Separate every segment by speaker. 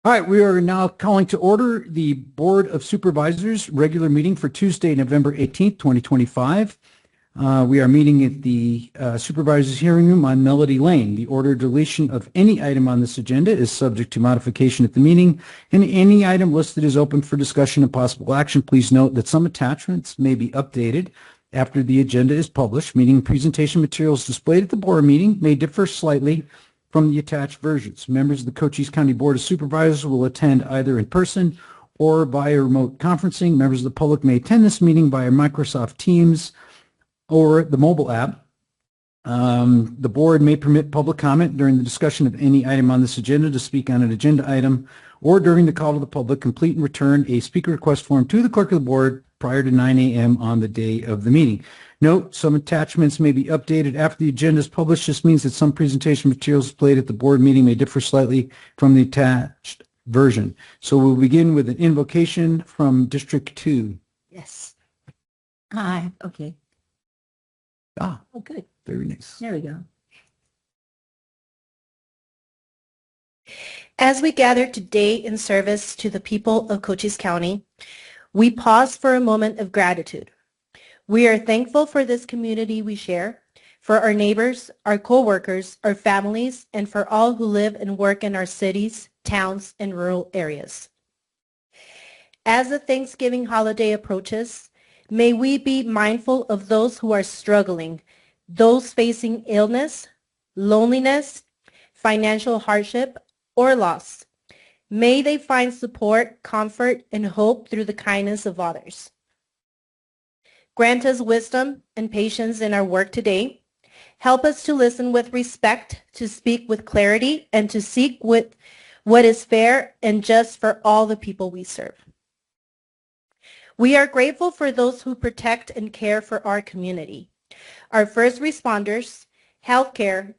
Speaker 1: All right, we are now calling to order the Board of Supervisors regular meeting for Tuesday, November 18th, 2025. We are meeting at the Supervisors Hearing Room on Melody Lane. The order of deletion of any item on this agenda is subject to modification at the meeting, and any item listed is open for discussion and possible action. Please note that some attachments may be updated after the agenda is published, meaning presentation materials displayed at the board meeting may differ slightly from the attached versions. Members of the Cochise County Board of Supervisors will attend either in person or via remote conferencing. Members of the public may attend this meeting via Microsoft Teams or the mobile app. The board may permit public comment during the discussion of any item on this agenda to speak on an agenda item, or during the call to the public, complete and return a speaker request form to the clerk of the board prior to 9 a.m. on the day of the meeting. Note, some attachments may be updated after the agenda is published. This means that some presentation materials displayed at the board meeting may differ slightly from the attached version. So we'll begin with an invocation from District 2.
Speaker 2: Yes. Hi. Okay.
Speaker 1: Oh,
Speaker 2: good.
Speaker 1: Very nice.
Speaker 2: There we go. As we gather today in service to the people of Cochise County, we pause for a moment of gratitude. We are thankful for this community we share, for our neighbors, our co-workers, our families, and for all who live and work in our cities, towns, and rural areas. As the Thanksgiving holiday approaches, may we be mindful of those who are struggling, those facing illness, loneliness, financial hardship, or loss. May they find support, comfort, and hope through the kindness of others. Grant us wisdom and patience in our work today. Help us to listen with respect, to speak with clarity, and to seek what is fair and just for all the people we serve. We are grateful for those who protect and care for our community. Our first responders, healthcare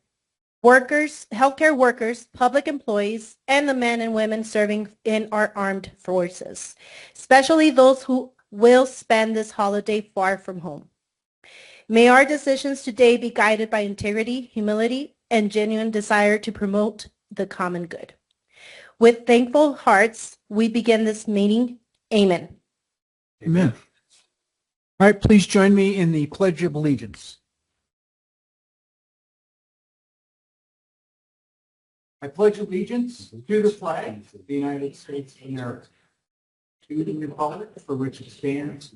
Speaker 2: workers, public employees, and the men and women serving in our armed forces, especially those who will spend this holiday far from home. May our decisions today be guided by integrity, humility, and genuine desire to promote the common good. With thankful hearts, we begin this meeting. Amen.
Speaker 1: Amen. All right, please join me in the Pledge of Allegiance. I pledge allegiance to the flag of the United States of America, to the republic for which it stands,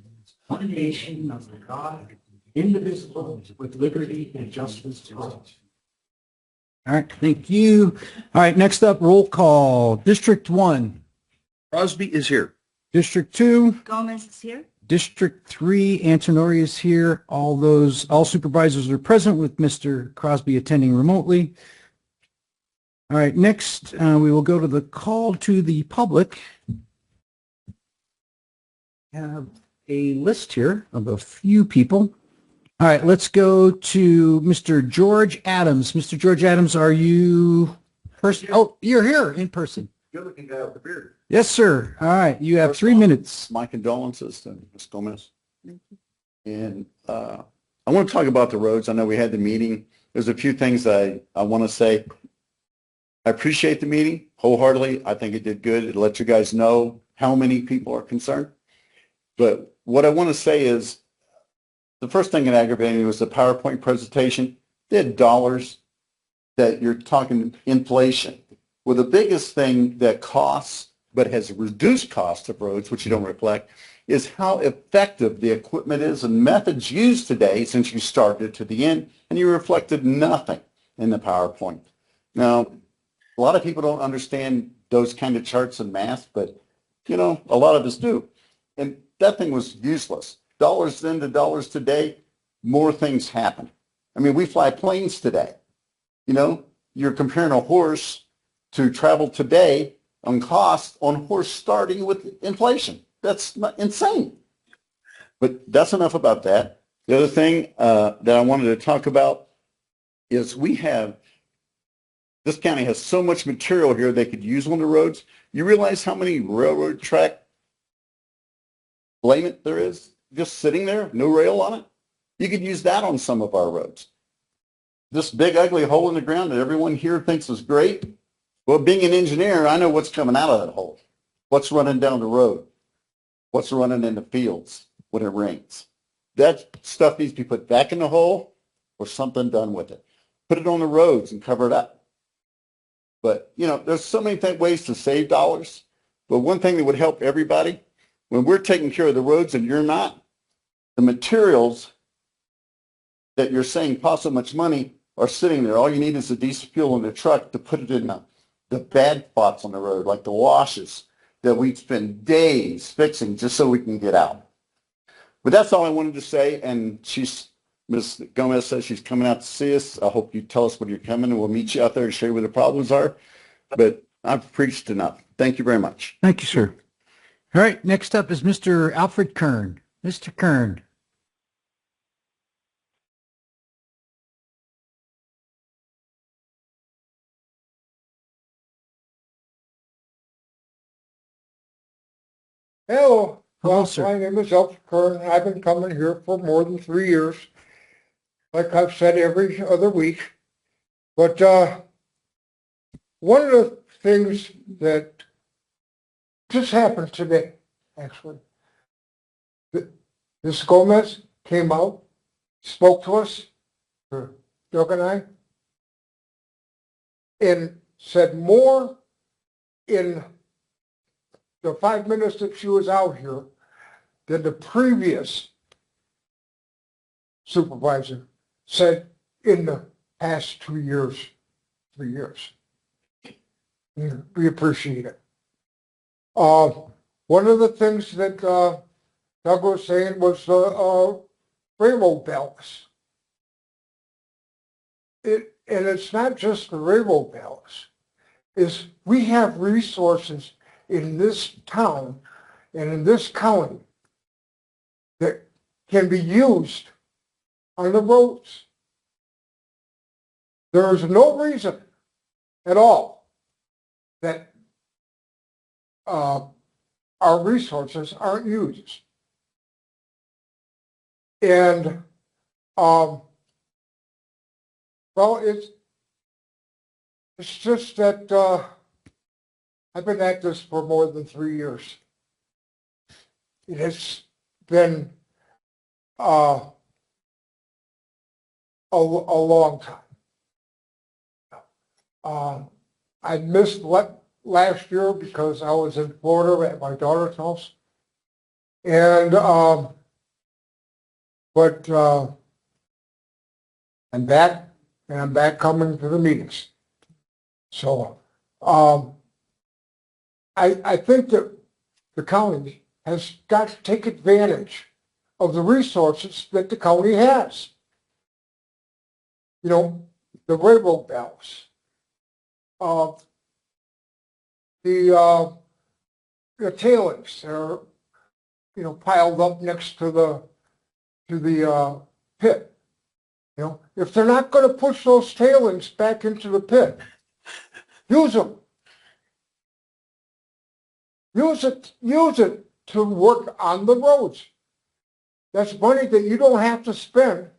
Speaker 1: one nation under God, indivisible, with liberty and justice for all. All right, thank you. All right, next up, roll call. District 1.
Speaker 3: Crosby is here.
Speaker 1: District 2.
Speaker 2: Gomez is here.
Speaker 1: District 3, Antonori is here. All supervisors are present, with Mr. Crosby attending remotely. All right, next we will go to the call to the public. I have a list here of a few people. All right, let's go to Mr. George Adams. Mr. George Adams, are you person? Oh, you're here in person.
Speaker 3: Good looking guy with the beard.
Speaker 1: Yes, sir. All right, you have 3 minutes.
Speaker 3: My condolences to Ms. Gomez. And I want to talk about the roads. I know we had the meeting. There's a few things I want to say. I appreciate the meeting wholeheartedly. I think it did good. It let you guys know how many people are concerned. But what I want to say is the first thing that aggravated me was the PowerPoint presentation. They had dollars that you're talking inflation. Well, the biggest thing that costs but has reduced cost of roads, which you don't reflect, is how effective the equipment is and methods used today since you started to the end, and you reflected nothing in the PowerPoint. Now, a lot of people don't understand those kind of charts and math, but, you know, a lot of us do. And that thing was useless. Dollars then to dollars today, more things happen. I mean, we fly planes today. You know, you're comparing a horse to travel today on cost on horse starting with inflation. That's insane. But that's enough about that. The other thing that I wanted to talk about is this county has so much material here they could use on the roads. You realize how many railroad track layment there is just sitting there, no rail on it? You could use that on some of our roads. This big ugly hole in the ground that everyone here thinks is great, Well, being an engineer, I know what's coming out of that hole. What's running down the road? What's running in the fields when it rains? That stuff needs to be put back in the hole or something done with it. Put it on the roads and cover it up. But, you know, there's so many ways to save dollars. But one thing that would help everybody, when we're taking care of the roads and you're not, the materials that you're saying cost so much money are sitting there. All you need is a diesel fuel in the truck to put it in the bad spots on the road, like the washes that we spend days fixing just so we can get out. But that's all I wanted to say. And Ms. Gomez says she's coming out to see us. I hope you tell us when you're coming and we'll meet you out there and show you where the problems are. But I've preached enough. Thank you very much.
Speaker 1: Thank you, sir. All right, next up is Mr. Alfred Kern. Mr. Kern.
Speaker 4: Hello.
Speaker 1: Hello,
Speaker 4: Well,
Speaker 1: sir.
Speaker 4: my name is Alfred Kern, and I've been coming here for more than 3 years, like I've said every other week. But one of the things that just happened today, actually, Ms. Gomez came out, spoke to us, Doug and I, and said more in the 5 minutes that she was out here than the previous supervisor said in the past 2 years, 3 years. We appreciate it. One of the things that Doug was saying was the railroad bells. And it's not just the railroad bells. Is we have resources in this town and in this county that can be used on the roads. There is no reason at all that our resources aren't used. And, well, it's just that I've been at this for more than 3 years. It has been a long time. I missed last year because I was in Florida at my daughter's house. And, but I'm back, and I'm back coming to the meetings. So I think that the county has got to take advantage of the resources that the county has. You know, the railroad bells, the tailings are, you know, piled up next to the pit. You know, if they're not going to push those tailings back into the pit, use them. Use it to work on the roads. That's money that you don't have to spend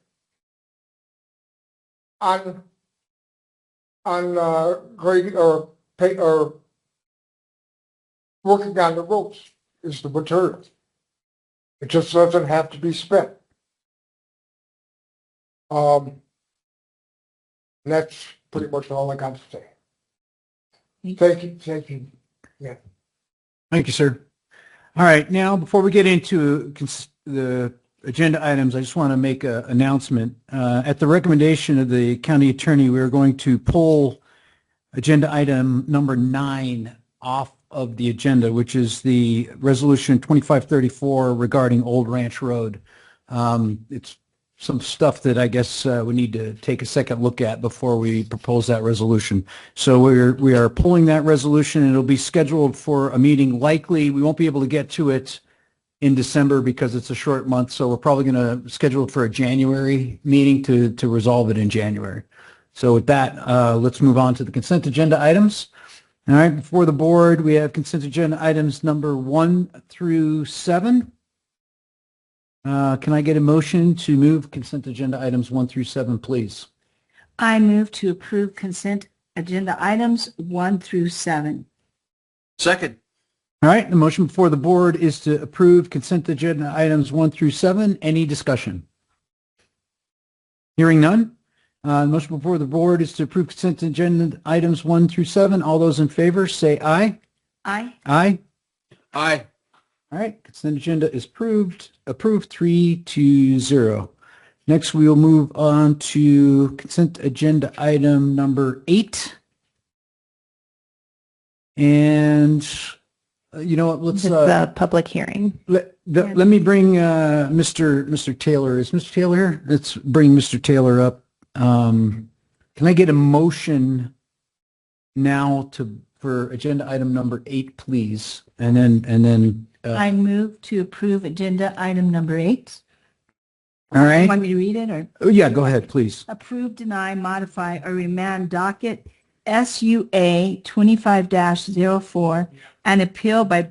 Speaker 4: on grading or working on the roads is the material. It just doesn't have to be spent. That's pretty much all I got to say. Thank you. Yeah.
Speaker 1: Thank you, sir. All right, now before we get into the agenda items, I just want to make an announcement. At the recommendation of the county attorney, we are going to pull agenda item number 9 off of the agenda, which is the resolution 2534 regarding Old Ranch Road. It's some stuff that I guess we need to take a second look at before we propose that resolution. So we are pulling that resolution, and it'll be scheduled for a meeting. Likely, we won't be able to get to it in December because it's a short month, so we're probably going to schedule it for a January meeting to resolve it in January. So with that, let's move on to the consent agenda items. All right, before the board, we have consent agenda items number 1 through 7. Can I get a motion to move consent agenda items 1 through 7, please?
Speaker 5: I move to approve consent agenda items 1 through 7.
Speaker 6: Second.
Speaker 1: All right, the motion before the board is to approve consent agenda items 1 through 7. Any discussion? Hearing none. The motion before the board is to approve consent agenda items 1 through 7. All those in favor say aye.
Speaker 5: Aye.
Speaker 1: Aye.
Speaker 6: Aye.
Speaker 1: All right, consent agenda is approved 3-0. Next, we will move on to consent agenda item number 8. And you know what, let's
Speaker 2: The public hearing.
Speaker 1: let me bring Mr. Taylor. Is Mr. Taylor here? Let's bring Mr. Taylor up. Can I get a motion now for agenda item number 8, please? And then
Speaker 5: I move to approve agenda item number 8.
Speaker 1: all right.
Speaker 5: Want me to read it or?
Speaker 1: Oh, yeah, go ahead, please.
Speaker 5: Approve, deny, modify, or remand docket SUA 25-04 and appeal by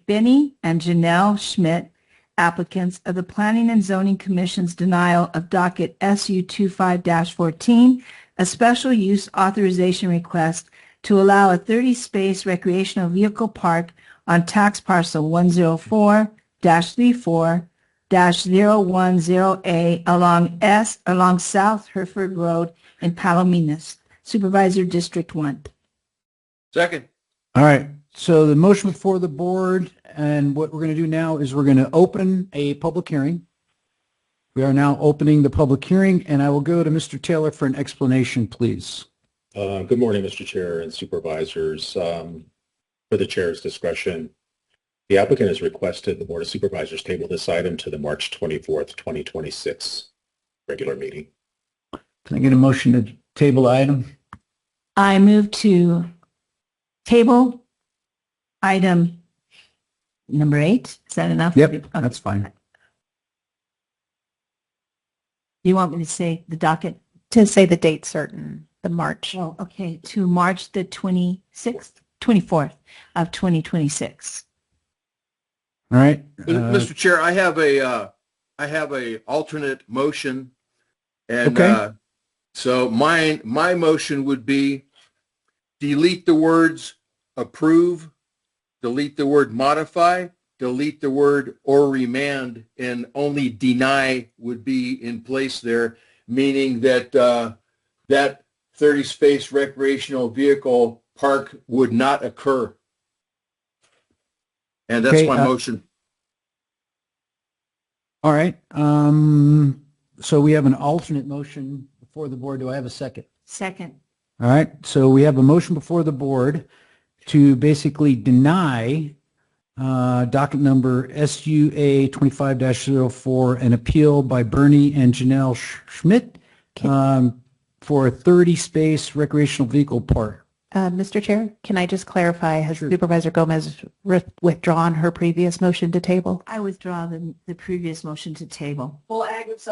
Speaker 5: Benny and Janelle Schmidt, applicants of the Planning and Zoning Commission's denial of docket SU 25-14, a special use authorization request to allow a 30-space recreational vehicle park on tax parcel 104-34-010A along South Hereford Road in Palominas, Supervisor District 1.
Speaker 6: Second.
Speaker 1: All right. So the motion before the board, and what we're going to do now is we're going to open a public hearing. We are now opening the public hearing, and I will go to Mr. Taylor for an explanation, please.
Speaker 7: Good morning, Mr. Chair and Supervisors. For the Chair's discretion, the applicant has requested the Board of Supervisors table this item to the March 24th, 2026 regular meeting.
Speaker 1: Can I get a motion to table item?
Speaker 5: I move to table item number 8. Is that enough?
Speaker 1: Yep,
Speaker 5: Okay.
Speaker 1: that's fine.
Speaker 5: You want me to say the docket?
Speaker 2: To say the date certain, the March.
Speaker 5: Oh, okay, to March the 24th of 2026.
Speaker 1: All right.
Speaker 6: Mr. Chair, I have a alternate motion, and
Speaker 1: Okay.
Speaker 6: so my motion would be delete the words approve, delete the word modify, delete the word or remand, and only deny would be in place there, meaning that that 30-space recreational vehicle park would not occur. And that's
Speaker 1: Okay,
Speaker 6: my motion.
Speaker 1: All right. So we have an alternate motion before the board. Do I have a second?
Speaker 5: Second.
Speaker 1: All right. So we have a motion before the board to basically deny docket number SUA 25-04, an appeal by Bernie and Janelle Schmidt for a 30-space recreational vehicle park.
Speaker 2: Mr. Chair, can I just clarify, has
Speaker 1: Sure.
Speaker 2: Supervisor Gomez withdrawn her previous motion to table?
Speaker 5: I withdraw the previous motion to table.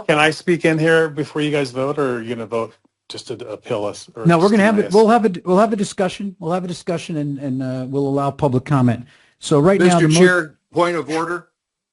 Speaker 8: Can I speak in here before you guys vote, or are you going to vote just to appeal us? Or
Speaker 1: No, we're
Speaker 8: just
Speaker 1: going to have
Speaker 8: deny
Speaker 1: it.
Speaker 8: us?
Speaker 1: We'll have a discussion. We'll have a discussion and we'll allow public comment. So right now,
Speaker 6: Mr. Chair, point of order.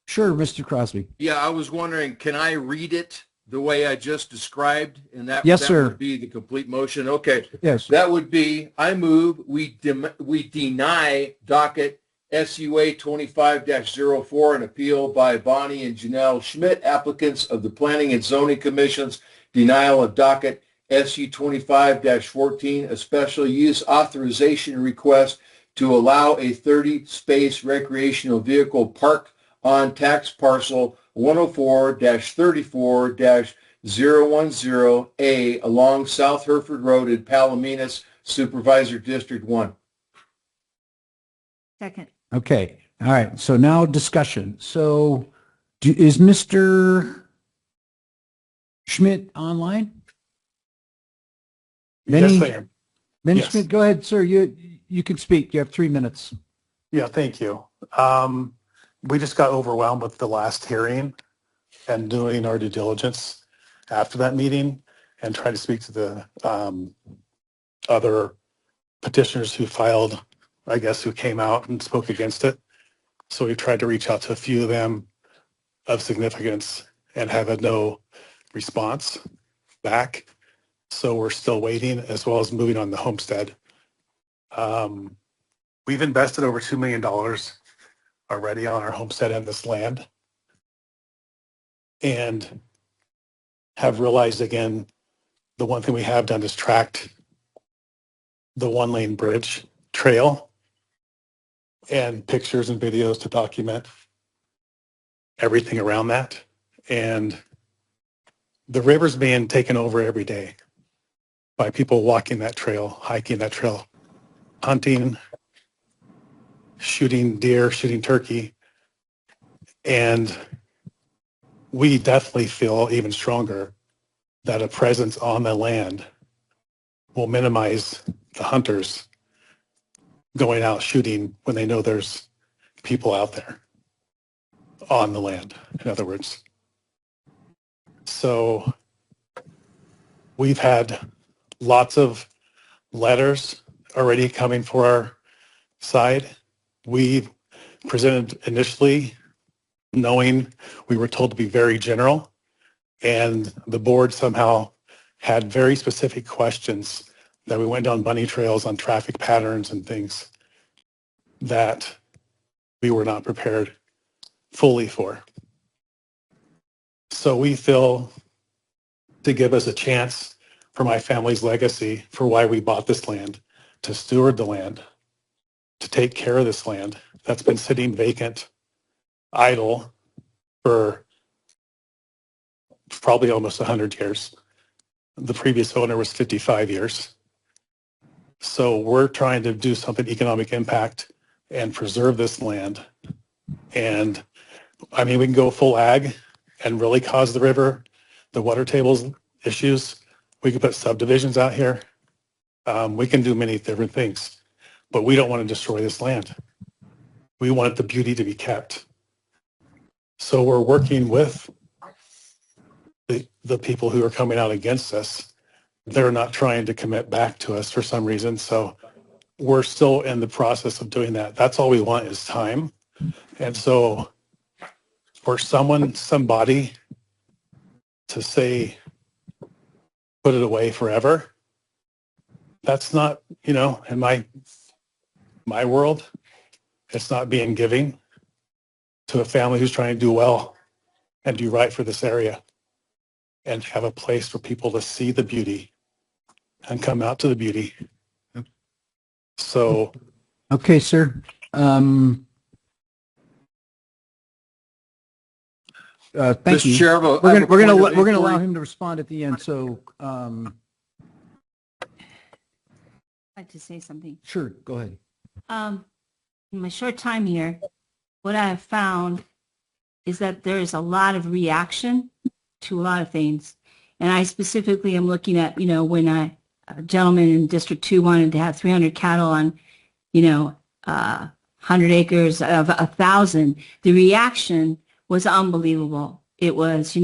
Speaker 1: Sure, Mr. Crosby.
Speaker 6: Yeah, I was wondering, can I read it the way I just described? And that,
Speaker 1: Yes,
Speaker 6: that
Speaker 1: sir.
Speaker 6: would be the complete motion. Okay.
Speaker 1: Yes.
Speaker 6: That would be, I move, we deny docket SUA 25-04, an appeal by Bonnie and Janelle Schmidt, applicants of the Planning and Zoning Commission's denial of docket SU 25-14, a special use authorization request to allow a 30-space recreational vehicle park on tax parcel 104-34-010A along South Hereford Road in Palominas, Supervisor District 1.
Speaker 5: Second.
Speaker 1: Okay. All right. So now discussion. So is Mr. Schmidt online?
Speaker 8: Yes,
Speaker 1: Benny?
Speaker 8: I am.
Speaker 1: Benny
Speaker 8: Yes.
Speaker 1: Schmidt, go ahead, sir. You can speak. You have 3 minutes.
Speaker 8: Yeah, thank you. We just got overwhelmed with the last hearing and doing our due diligence after that meeting and trying to speak to the other petitioners who filed, I guess, who came out and spoke against it. So we tried to reach out to a few of them of significance and have had no response back. So we're still waiting, as well as moving on the homestead. We've invested over $2 million already on our homestead and this land, and have realized again, the one thing we have done is tracked the one-lane bridge trail and pictures and videos to document everything around that. And the river's being taken over every day by people walking that trail, hiking that trail, hunting, shooting deer, shooting turkey. And we definitely feel even stronger that a presence on the land will minimize the hunters going out shooting when they know there's people out there on the land, in other words. So we've had lots of letters already coming for our side. We presented initially knowing we were told to be very general, and the board somehow had very specific questions that we went down bunny trails on traffic patterns and things that we were not prepared fully for. So we feel to give us a chance for my family's legacy, for why we bought this land, to steward the land, to take care of this land that's been sitting vacant, idle for probably almost 100 years. The previous owner was 55 years. So we're trying to do something economic impact and preserve this land. And I mean, we can go full ag and really cause the river, the water tables issues. We can put subdivisions out here. We can do many different things, but we don't want to destroy this land. We want the beauty to be kept. So we're working with the people who are coming out against us. They're not trying to commit back to us for some reason. So we're still in the process of doing that. That's all we want is time. And so for somebody to say, put it away forever, that's not, in my world, it's not being giving to a family who's trying to do well and do right for this area and have a place for people to see the beauty and come out to the beauty. So,
Speaker 1: Okay, sir. Thank
Speaker 6: Mr.
Speaker 1: you.
Speaker 6: Chair, I have a- I
Speaker 1: We're
Speaker 6: have a
Speaker 1: gonna
Speaker 6: point of
Speaker 1: we're gonna allow
Speaker 6: inquiry.
Speaker 1: him to respond at the end. So,
Speaker 5: I'd like to say something.
Speaker 1: sure, go ahead.
Speaker 5: In my short time here, what I have found is that there is a lot of reaction to a lot of things. And I specifically am looking at, when a gentleman in District 2 wanted to have 300 cattle on, 100 acres of 1,000, the reaction was unbelievable. It was,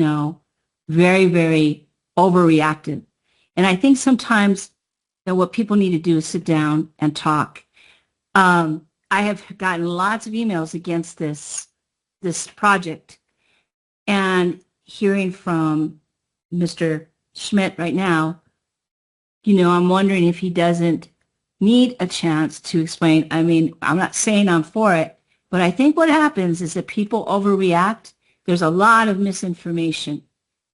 Speaker 5: very, very overreactive. And I think sometimes that what people need to do is sit down and talk. I have gotten lots of emails against this project, and hearing from Mr. Schmidt right now, I'm wondering if he doesn't need a chance to explain. I mean, I'm not saying I'm for it, but I think what happens is that people overreact. There's a lot of misinformation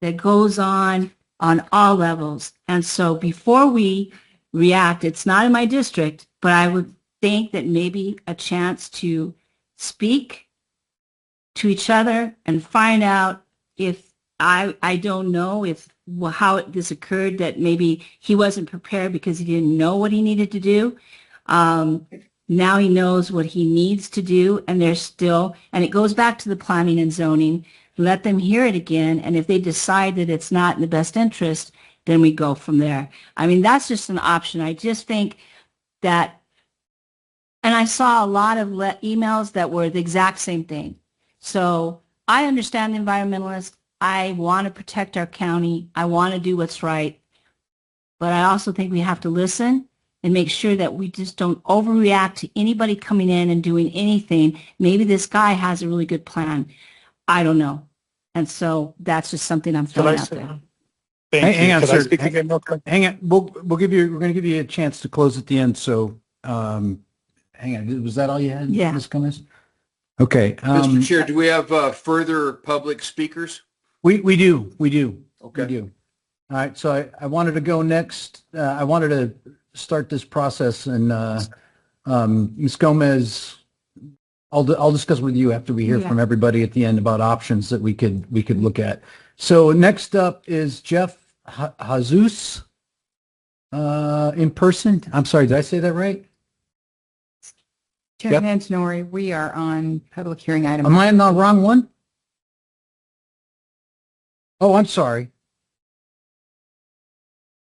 Speaker 5: that goes on all levels. And so before we react, it's not in my district, but I would think that maybe a chance to speak to each other and find out if I don't know if how this occurred, that maybe he wasn't prepared because he didn't know what he needed to do. Now he knows what he needs to do, and and it goes back to the planning and zoning. Let them hear it again, and if they decide that it's not in the best interest, then we go from there. I mean, that's just an option. I just think that, and I saw a lot of emails that were the exact same thing. So I understand the environmentalists. I want to protect our county. I want to do what's right. But I also think we have to listen and make sure that we just don't overreact to anybody coming in and doing anything. Maybe this guy has a really good plan. I don't know. And so that's just something I'm throwing out there.
Speaker 8: Thank
Speaker 1: Hang
Speaker 8: you.
Speaker 1: on,
Speaker 8: Could I
Speaker 1: sir.
Speaker 8: speak again real quick?
Speaker 1: Hang on. We're going to give you a chance to close at the end. So, hang on. Was that all you had,
Speaker 5: Yeah.
Speaker 1: Ms. Gomez? Okay.
Speaker 6: Mr. Chair, do we have further public speakers?
Speaker 1: We do.
Speaker 6: Okay.
Speaker 1: We do. All right. So I wanted to go next. I wanted to start this process, and Ms. Gomez, I'll discuss with you after we hear
Speaker 5: Yeah.
Speaker 1: from everybody at the end about options that we could look at. So next up is Jeff Jesus in person. I'm sorry, did I say that right?
Speaker 9: Chairman Antonori, we are on public hearing item.
Speaker 1: Am I on the wrong one? Oh, I'm sorry.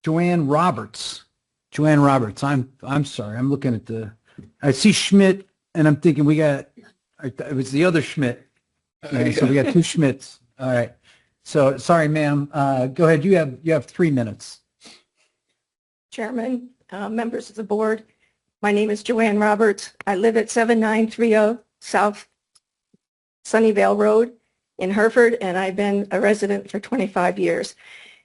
Speaker 1: Joanne Roberts. I'm sorry. I'm looking at I see Schmidt and I'm thinking it was the other Schmidt. Okay, so we got two Schmidts. All right. So sorry, ma'am. Go ahead. You have 3 minutes.
Speaker 10: Chairman, members of the board, my name is Joanne Roberts. I live at 7930 South Sunnyvale Road in Hereford, and I've been a resident for 25 years.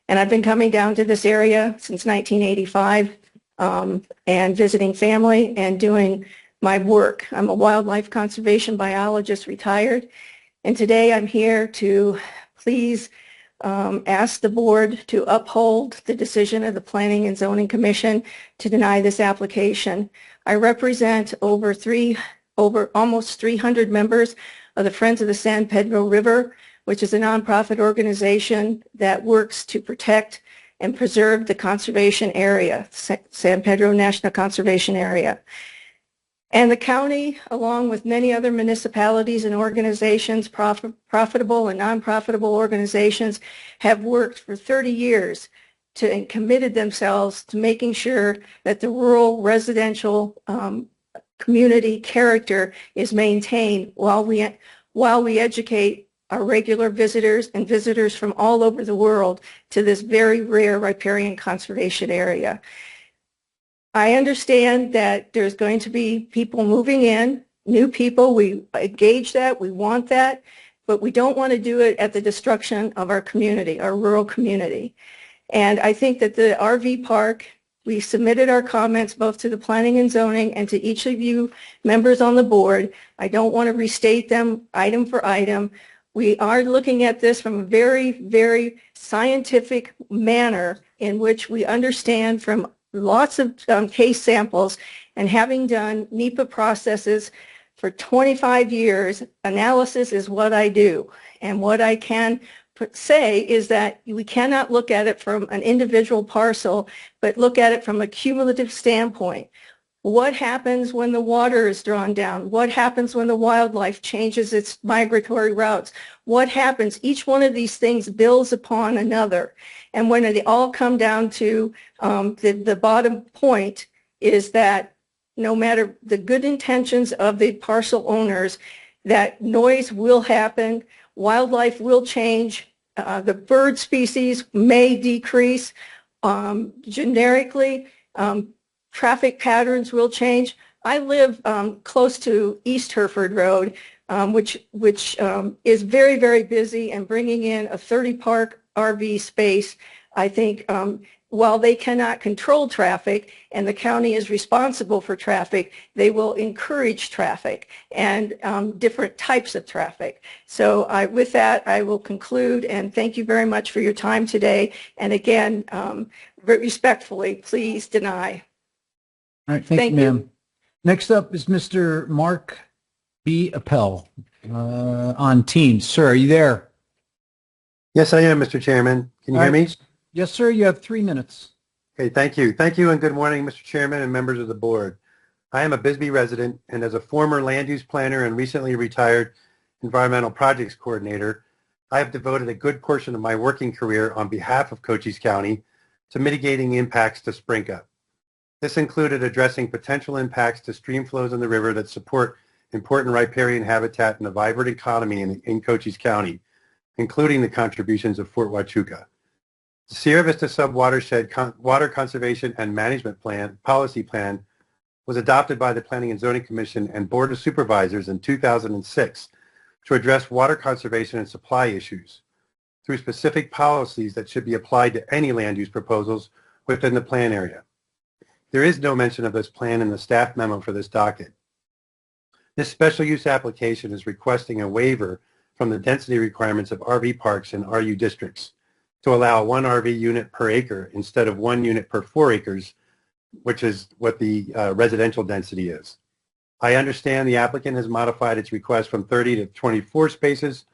Speaker 10: And I've been coming down to this area since 1985 and visiting family and doing my work. I'm a wildlife conservation biologist, retired, and today I'm here to please ask the board to uphold the decision of the Planning and Zoning Commission to deny this application. I represent over almost 300 members of the Friends of the San Pedro River, which is a nonprofit organization that works to protect and preserve the conservation area, San Pedro National Conservation Area. And the county, along with many other municipalities and organizations, profitable and non-profitable organizations, have worked for 30 years and committed themselves to making sure that the rural residential community character is maintained while we educate our regular visitors and visitors from all over the world to this very rare riparian conservation area. I understand that there's going to be people moving in, new people. We engage that. We want that. But we don't want to do it at the destruction of our community, our rural community. And I think that the RV park, we submitted our comments both to the Planning and Zoning and to each of you members on the board. I don't want to restate them item for item. We are looking at this from a very, very scientific manner in which we understand from lots of case samples, and having done NEPA processes for 25 years, analysis is what I do. And what I can say is that we cannot look at it from an individual parcel, but look at it from a cumulative standpoint. What happens when the water is drawn down? What happens when the wildlife changes its migratory routes? What happens? Each one of these things builds upon another. And when they all come down to the bottom point is that no matter the good intentions of the parcel owners, that noise will happen, wildlife will change, the bird species may decrease generically, traffic patterns will change. I live close to East Hereford Road, which is very, very busy and bringing in a 30-park RV space. I think while they cannot control traffic and the county is responsible for traffic, they will encourage traffic and different types of traffic. So with that, I will conclude and thank you very much for your time today. And again, very respectfully, please deny.
Speaker 1: All right. Thank you, ma'am. Next up is Mr. Mark B. Appel on Teams. Sir, are you there?
Speaker 11: Yes, I am, Mr. Chairman. Can you hear me?
Speaker 1: Yes, sir. You have 3 minutes.
Speaker 11: Okay, thank you. Thank you and good morning, Mr. Chairman and members of the board. I am a Bisbee resident, and as a former land use planner and recently retired environmental projects coordinator, I have devoted a good portion of my working career on behalf of Cochise County to mitigating impacts to Sprinka. This included addressing potential impacts to stream flows in the river that support important riparian habitat and a vibrant economy in Cochise County, including the contributions of Fort Huachuca. The Sierra Vista Subwatershed Water Conservation and Management Policy Plan was adopted by the Planning and Zoning Commission and Board of Supervisors in 2006 to address water conservation and supply issues. through specific policies that should be applied to any land use proposals within the plan area. There is no mention of this plan in the staff memo for this docket. This special use application is requesting a waiver from the density requirements of RV parks in RU districts to allow 1 RV unit per acre instead of 1 unit per 4 acres, which is what the residential density is. I understand the applicant has modified its request from 30 to 24 spaces.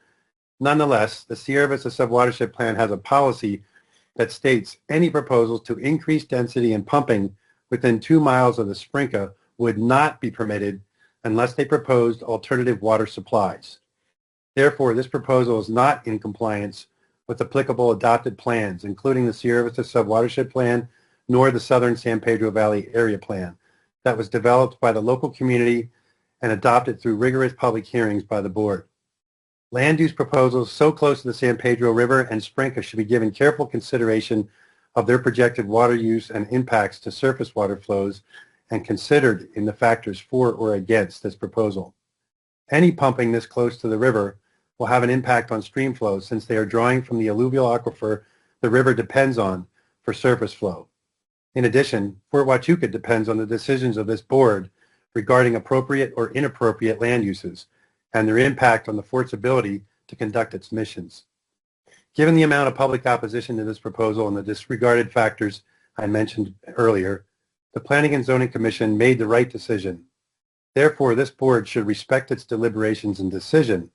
Speaker 11: Nonetheless, the Sierra Vista Subwatershed Plan has a policy that states any proposals to increase density and pumping within 2 miles of the Sprinka would not be permitted unless they proposed alternative water supplies. Therefore, this proposal is not in compliance with applicable adopted plans, including the Sierra Vista Subwatershed Plan, nor the Southern San Pedro Valley Area Plan that was developed by the local community and adopted through rigorous public hearings by the board. Land use proposals so close to the San Pedro River and Sprinka should be given careful consideration of their projected water use and impacts to surface water flows and considered in the factors for or against this proposal. Any pumping this close to the river will have an impact on stream flow since they are drawing from the alluvial aquifer the river depends on for surface flow. In addition, Fort Huachuca depends on the decisions of this board regarding appropriate or inappropriate land uses and their impact on the fort's ability to conduct its missions. Given the amount of public opposition to this proposal and the disregarded factors I mentioned earlier, the Planning and Zoning Commission made the right decision. Therefore, this board should respect its deliberations and decision.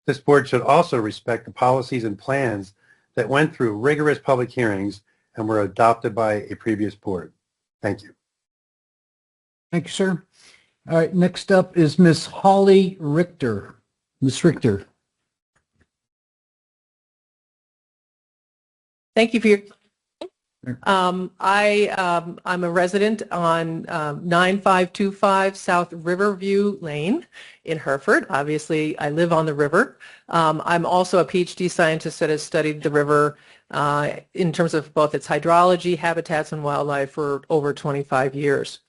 Speaker 11: This board should also respect the policies and plans that went through rigorous public hearings and were adopted by a previous board. Thank you.
Speaker 1: Thank you, sir. All right, next up is Miss Holly Richter. Ms. Richter.
Speaker 12: Thank you for your I'm a resident on 9525 South Riverview Lane in Hereford. Obviously, I live on the river. I'm also a PhD scientist that has studied the river in terms of both its hydrology, habitats, and wildlife for over 25 years.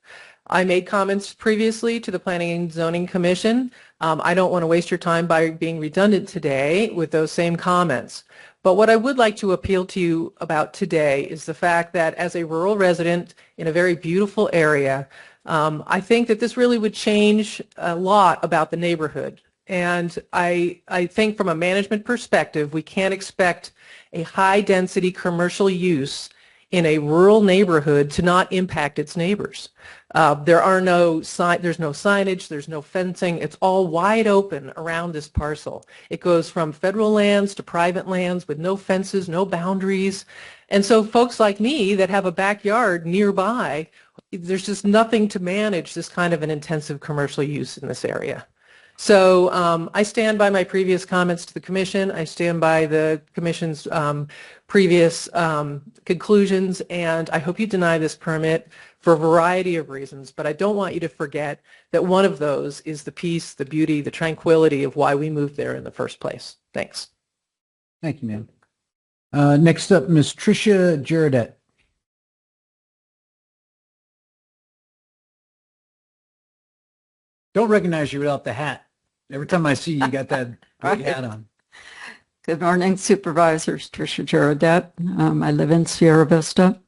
Speaker 12: I made comments previously to the Planning and Zoning Commission. I don't want to waste your time by being redundant today with those same comments. But what I would like to appeal to you about today is the fact that as a rural resident in a very beautiful area, I think that this really would change a lot about the neighborhood. And I think from a management perspective, we can't expect a high-density commercial use in a rural neighborhood to not impact its neighbors. There's no signage, there's no fencing, it's all wide open around this parcel. It goes from federal lands to private lands with no fences, no boundaries. And so folks like me that have a backyard nearby, there's just nothing to manage this kind of an intensive commercial use in this area. So I stand by my previous comments to the Commission. I stand by the Commission's previous conclusions, and I hope you deny this permit for a variety of reasons. But I don't want you to forget that one of those is the peace, the beauty, the tranquility of why we moved there in the first place. Thanks.
Speaker 1: Thank you, ma'am. Next up, Ms. Tricia Girodet. Don't recognize you without the hat. Every time I see you, you got that big hat on.
Speaker 13: Good morning, Supervisors. Tricia Girodet. I live in Sierra Vista.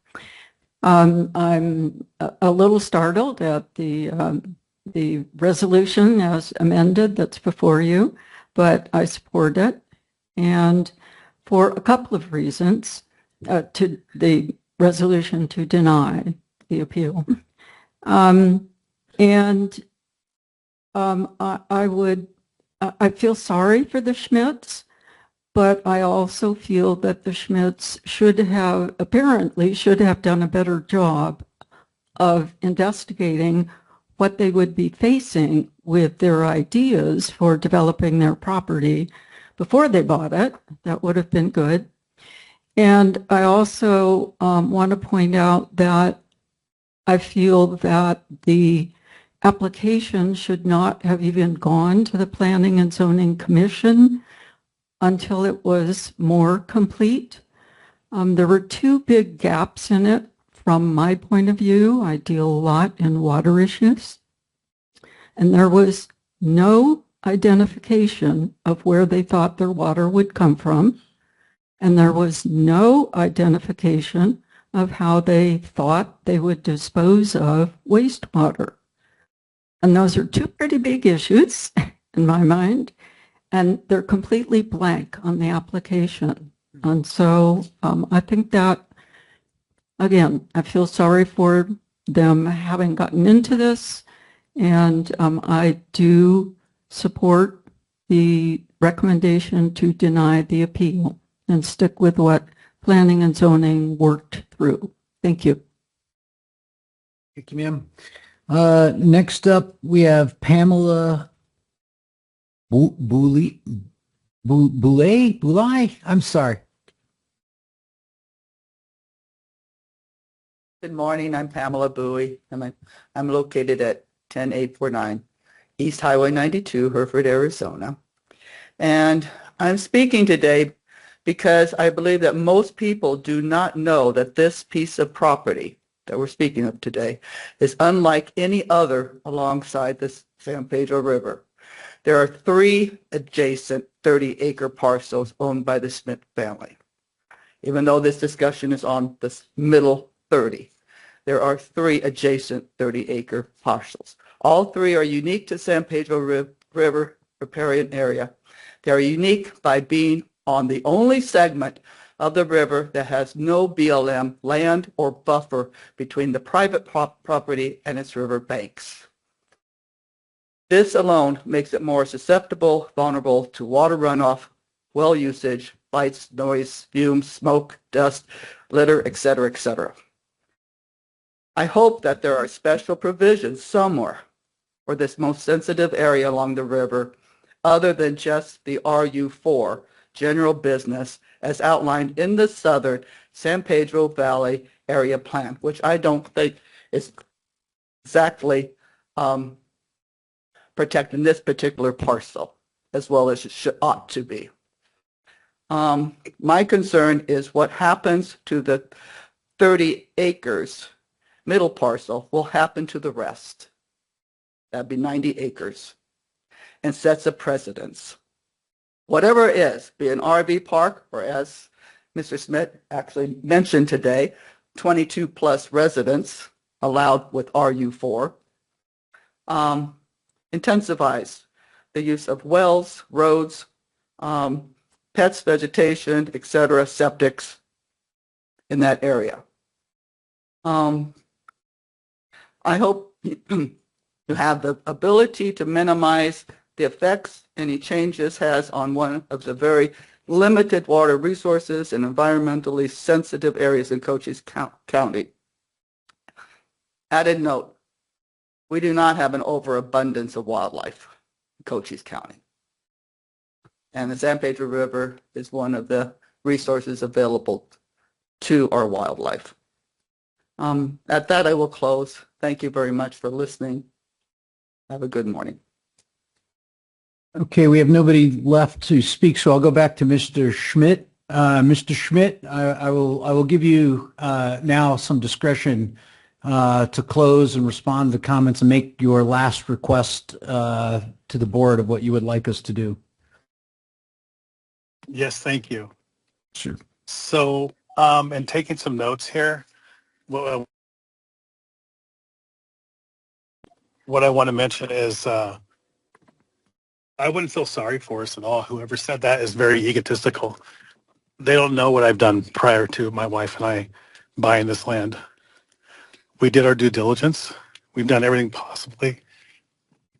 Speaker 13: I'm a little startled at the resolution as amended that's before you, but I support it. And for a couple of reasons, to the resolution to deny the appeal. I feel sorry for the Schmidts, but I also feel that the Schmidts apparently should have done a better job of investigating what they would be facing with their ideas for developing their property before they bought it. That would have been good. And I also want to point out that I feel that the application should not have even gone to the Planning and Zoning Commission until it was more complete. There were two big gaps in it from my point of view. I deal a lot in water issues, and there was no identification of where they thought their water would come from. And there was no identification of how they thought they would dispose of wastewater. And those are two pretty big issues in my mind, and they're completely blank on the application. And so I think that, again, I feel sorry for them having gotten into this, and I do support the recommendation to deny the appeal and stick with what planning and zoning worked through. Thank you.
Speaker 1: Thank you, ma'am. Next up, we have Pamela Boulay. I'm sorry.
Speaker 14: Good morning. I'm Pamela Bowie, and I'm located at 10849 East Highway 92, Hereford, Arizona. And I'm speaking today because I believe that most people do not know that this piece of property that we're speaking of today is unlike any other alongside the San Pedro River. There are 3 adjacent 30-acre parcels owned by the Smith family. Even though this discussion is on this middle 30, there are 3 adjacent 30-acre parcels. All 3 are unique to San Pedro River riparian area. They are unique by being on the only segment of the river that has no BLM land or buffer between the private property and its river banks. This alone makes it more susceptible, vulnerable to water runoff, well usage, lights, noise, fumes, smoke, dust, litter, etc., etc. I hope that there are special provisions somewhere for this most sensitive area along the river other than just the RU4 general business as outlined in the southern San Pedro Valley area plan, which I don't think is exactly protecting this particular parcel as well as it ought to be. My concern is what happens to the 30 acres middle parcel will happen to the rest. That'd be 90 acres and sets a precedence. Whatever it is, be an RV park or, as Mr. Smith actually mentioned today, 22 plus residents allowed with RU4, intensifies the use of wells, roads, pets, vegetation, etc., septics in that area. I hope you have the ability to minimize the effects any changes has on one of the very limited water resources and environmentally sensitive areas in Cochise County. Added note, we do not have an overabundance of wildlife in Cochise County. And the San Pedro River is one of the resources available to our wildlife. At that, I will close. Thank you very much for listening. Have a good morning.
Speaker 1: Okay, we have nobody left to speak, so I'll go back to Mr. Schmidt. Mr. Schmidt, I will give you now some discretion to close and respond to the comments and make your last request to the board of what you would like us to do.
Speaker 8: Yes, thank you.
Speaker 1: Sure.
Speaker 8: So, and taking some notes here, what I want to mention is I wouldn't feel sorry for us at all. Whoever said that is very egotistical. They don't know what I've done prior to my wife and I buying this land. We did our due diligence. We've done everything possibly,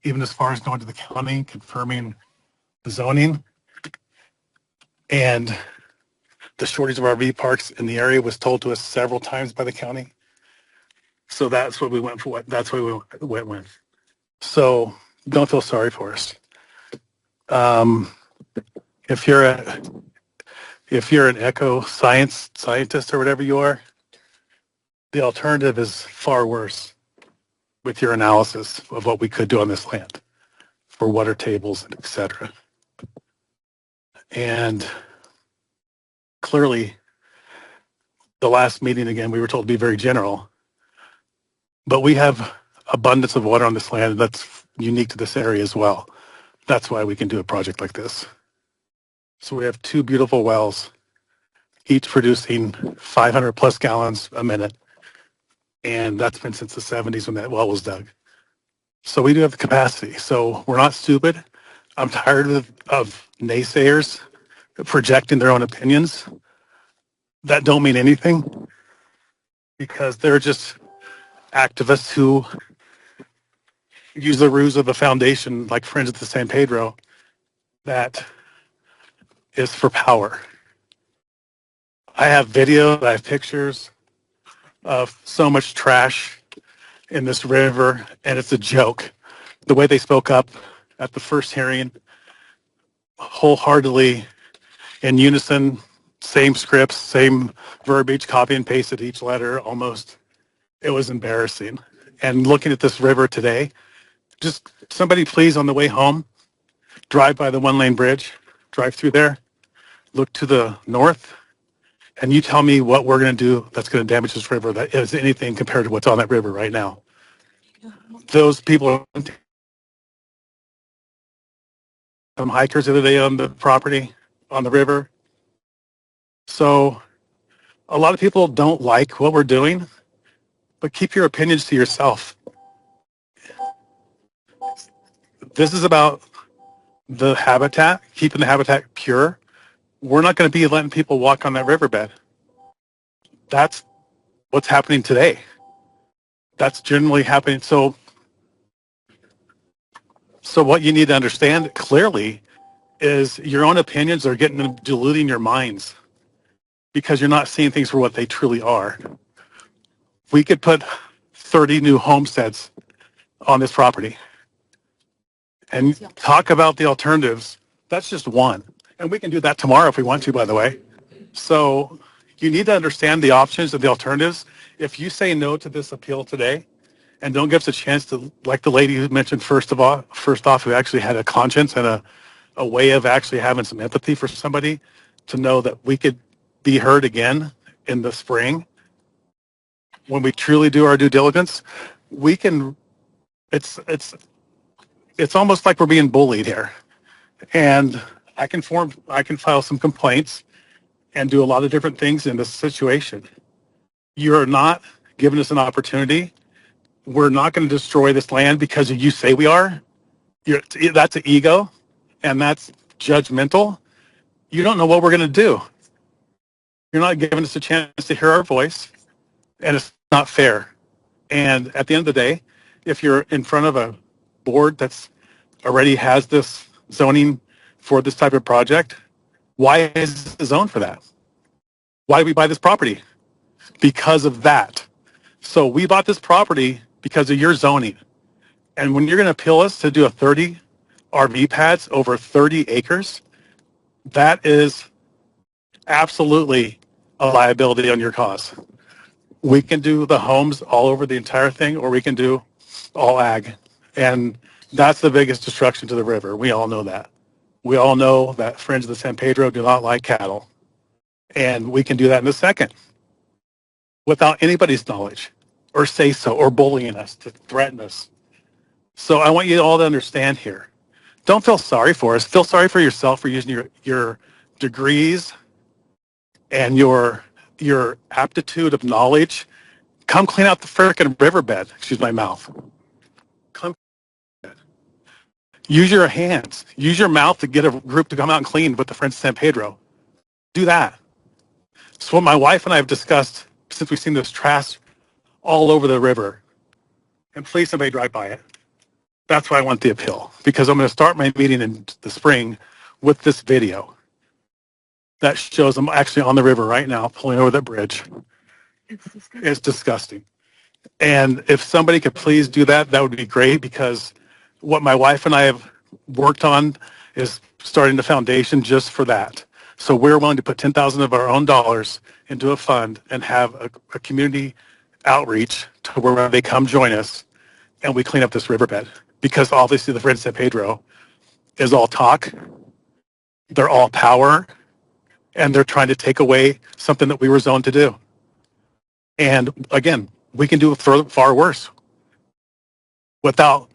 Speaker 8: even as far as going to the county, confirming the zoning. And the shortage of RV parks in the area was told to us several times by the county. So that's what we went for. That's what we went with. So don't feel sorry for us. If you're an eco scientist or whatever you are, the alternative is far worse with your analysis of what we could do on this land for water tables, et cetera. And clearly, the last meeting, again, we were told to be very general, but we have abundance of water on this land that's unique to this area as well. That's why we can do a project like this. So we have 2 beautiful wells each producing 500 plus gallons a minute. And that's been since the 70s when that well was dug. So we do have the capacity. So we're not stupid. I'm tired of naysayers projecting their own opinions that don't mean anything because they're just activists who use the ruse of the foundation like Friends of the San Pedro that is for power. I have video, I have pictures of so much trash in this river, and it's a joke. The way they spoke up at the first hearing, wholeheartedly in unison, same scripts, same verbiage, copy and pasted each letter almost. It was embarrassing. And looking at this river today, just somebody please on the way home, drive by the one-lane bridge, drive through there, look to the north, and you tell me what we're going to do that's going to damage this river that is anything compared to what's on that river right now. Those people are some hikers the other day on the property, on the river. So a lot of people don't like what we're doing, but keep your opinions to yourself. This is about the habitat, keeping the habitat pure. We're not going to be letting people walk on that riverbed. That's what's happening today. That's generally happening. So what you need to understand clearly is your own opinions are getting diluting your minds because you're not seeing things for what they truly are. We could put 30 new homesteads on this property and talk about the alternatives. That's just one. And we can do that tomorrow if we want to, by the way. So you need to understand the options and the alternatives. If you say no to this appeal today and don't give us a chance to, like the lady who mentioned first off, who actually had a conscience and a way of actually having some empathy for somebody to know that we could be heard again in the spring when we truly do our due diligence, we can, it's almost like we're being bullied here. And I can file some complaints and do a lot of different things in this situation. You're not giving us an opportunity. We're not going to destroy this land because you say we are. That's an ego, and that's judgmental. You don't know what we're going to do. You're not giving us a chance to hear our voice, and it's not fair. And at the end of the day, if you're in front of a board that's already has this zoning for this type of project, why is the zone for that? Why did we buy this property? Because of that. So we bought this property because of your zoning. And when you're going to appeal us to do a 30 RV pads over 30 acres, that is absolutely a liability on your cause. We can do the homes all over the entire thing, or we can do all ag. And that's the biggest destruction to the river. We all know that. We all know that Friends of the San Pedro do not like cattle. And we can do that in a second without anybody's knowledge or say so or bullying us to threaten us. So I want you all to understand here. Don't feel sorry for us. Feel sorry for yourself for using your degrees and your aptitude of knowledge. Come clean out the frickin' riverbed. Excuse my mouth. Come. Use your hands. Use your mouth to get a group to come out and clean with the Friends of San Pedro. Do that. It's what my wife and I have discussed since we've seen this trash all over the river. And please, somebody drive by it. That's why I want the appeal, because I'm going to start my meeting in the spring with this video that shows I'm actually on the river right now, pulling over the bridge. It's disgusting. And if somebody could please do that, that would be great, because what my wife and I have worked on is starting the foundation just for that. So we're willing to put $10,000 of our own dollars into a fund and have a community outreach to where they come join us and we clean up this riverbed. Because obviously the Friends of San Pedro is all talk, they're all power, and they're trying to take away something that we were zoned to do. And again, we can do it far worse without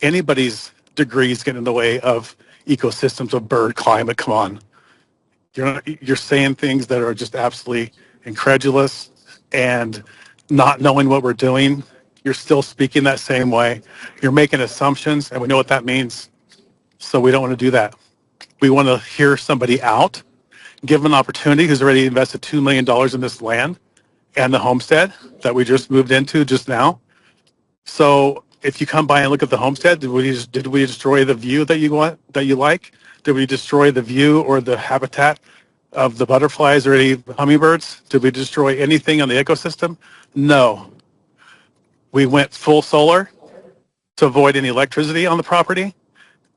Speaker 8: anybody's degrees getting in the way of ecosystems of bird climate. Come on. You're saying things that are just absolutely incredulous and not knowing what we're doing. You're still speaking that same way. You're making assumptions, and we know what that means. So we don't want to do that. We want to hear somebody out, give them an opportunity who's already invested $2 million in this land and the homestead that we just moved into just now. So if you come by and look at the homestead, did we destroy the view that you want, that you like? Did we destroy the view or the habitat of the butterflies or any hummingbirds? Did we destroy anything on the ecosystem? No. We went full solar to avoid any electricity on the property.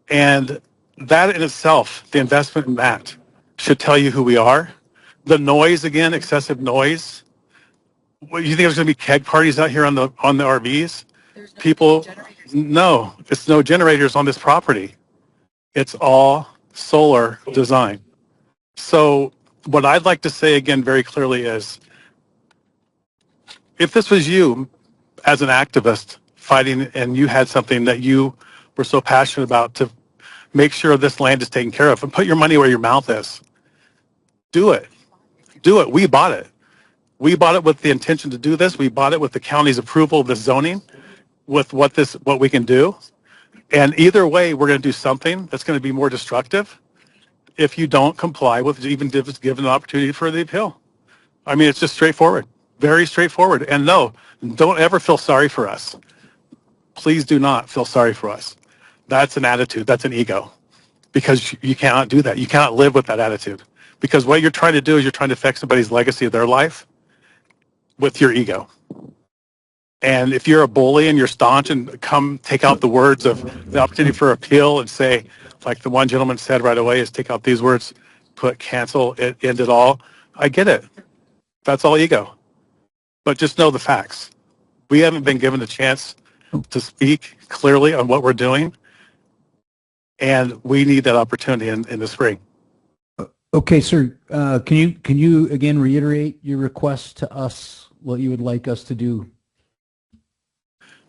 Speaker 8: And that in itself, the investment in that should tell you who we are. The noise, again, excessive noise. What, you think there's going to be keg parties out here on the RVs? People, no, it's no generators on this property. It's all solar design. So what I'd like to say again very clearly is, if this was you as an activist fighting and you had something that you were so passionate about to make sure this land is taken care of and put your money where your mouth is, do it. Do it. We bought it. We bought it with the intention to do this. We bought it with the county's approval of the zoning, with what we can do. And either way, we're going to do something that's going to be more destructive if you don't comply with even given an opportunity for the appeal. I mean, it's just straightforward, very straightforward. And no, don't ever feel sorry for us. Please do not feel sorry for us. That's an attitude. That's an ego, because you cannot do that. You cannot live with that attitude, because what you're trying to do is you're trying to affect somebody's legacy of their life with your ego. And if you're a bully and you're staunch and come take out the words of the opportunity for appeal and say, like the one gentleman said right away, is take out these words, put cancel, end it all. I get it. That's all ego. But just know the facts. We haven't been given the chance to speak clearly on what we're doing, and we need that opportunity in the spring.
Speaker 1: Okay, sir, can you again reiterate your request to us, what you would like us to do?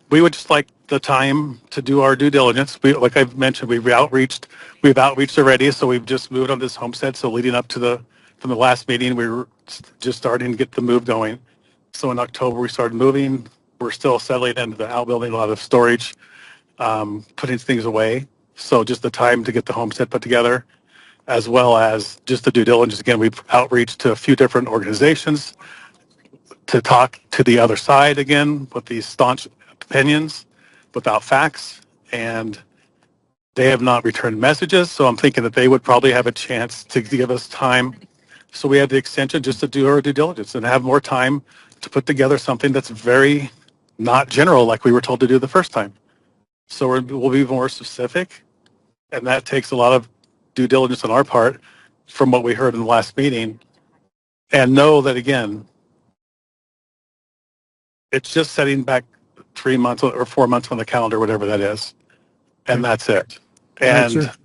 Speaker 8: We would just like the time to do our due diligence. Like I've mentioned, we've outreached already, so we've just moved on this homestead. So leading up to from the last meeting, we were just starting to get the move going. So in October, we started moving. We're still settling into the outbuilding, a lot of storage, putting things away. So just the time to get the homestead put together, as well as just the due diligence. Again, we've outreached to a few different organizations to talk to the other side again with these staunch opinions without facts, and they have not returned messages. So I'm thinking that they would probably have a chance to give us time. So we have the extension just to do our due diligence and have more time to put together something that's very not general like we were told to do the first time. So we'll be more specific, and that takes a lot of due diligence on our part from what we heard in the last meeting. And know that, again, it's just setting back 3 months or 4 months on the calendar, whatever that is. And that's it. And
Speaker 1: All right,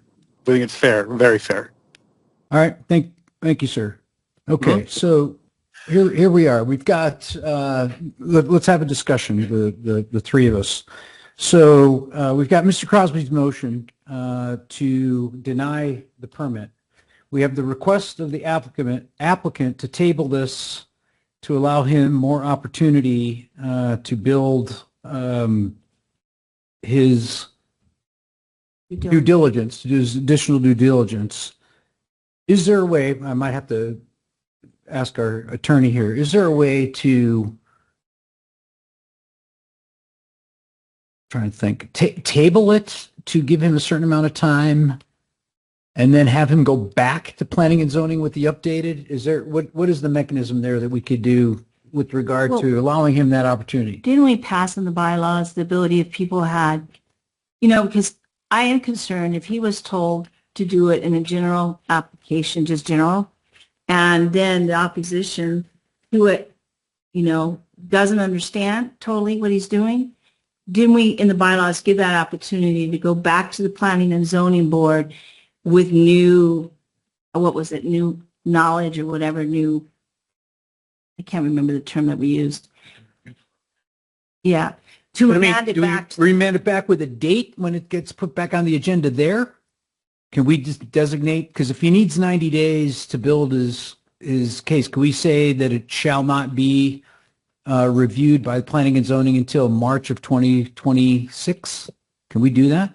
Speaker 8: we think it's fair, very fair.
Speaker 1: All right, thank you, sir. Okay, so here we are. We've got, let's have a discussion, the three of us. So we've got Mr. Crosby's motion to deny the permit. We have the request of the applicant to table this to allow him more opportunity to build his due diligence, to do his additional due diligence. Is there a way, I might have to ask our attorney here, is there a way to, trying to think, table it to give him a certain amount of time and then have him go back to planning and zoning with the updated? Is there, what is the mechanism there that we could do with regard to allowing him that opportunity?
Speaker 5: Didn't we pass in the bylaws the ability if people had, because I am concerned if he was told to do it in a general application, just general, and then the opposition who it, doesn't understand totally what he's doing. Didn't we in the bylaws give that opportunity to go back to the planning and zoning board with new knowledge or whatever, I can't remember the term that we used. Yeah. To remand it back.
Speaker 1: Remand it back with a date when it gets put back on the agenda there? can we just designate, because if he needs 90 days to build his case, can we say that it shall not be reviewed by planning and zoning until March of 2026? Can we do that?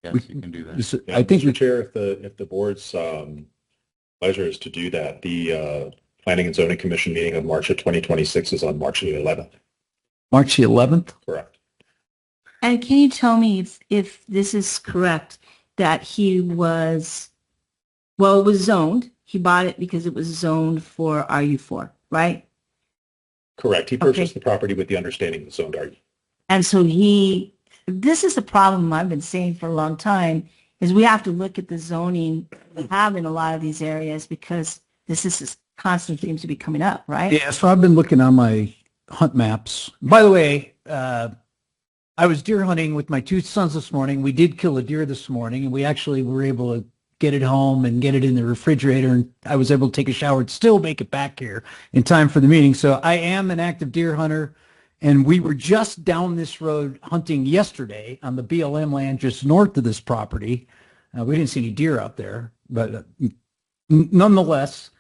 Speaker 15: Yes, you can do that.
Speaker 1: I think
Speaker 7: Mr. Chair, if the board's pleasure is to do that, the Planning and Zoning Commission meeting of March of 2026 is on March the 11th.
Speaker 1: March the 11th?
Speaker 7: Correct.
Speaker 5: And can you tell me if this is correct, that he was, well, it was zoned. He bought it because it was zoned for RU4, right?
Speaker 7: Correct. He purchased the property with the understanding the zoned RU.
Speaker 5: And so this is the problem I've been saying for a long time, is we have to look at the zoning we have in a lot of these areas, because this constant seems to be coming up, right?
Speaker 1: Yeah, so I've been looking on my hunt maps. By the way, I was deer hunting with my two sons this morning. We did kill a deer this morning, and we actually were able to get it home and get it in the refrigerator, and I was able to take a shower and still make it back here in time for the meeting. So I am an active deer hunter, and we were just down this road hunting yesterday on the BLM land just north of this property. We didn't see any deer out there, but nonetheless,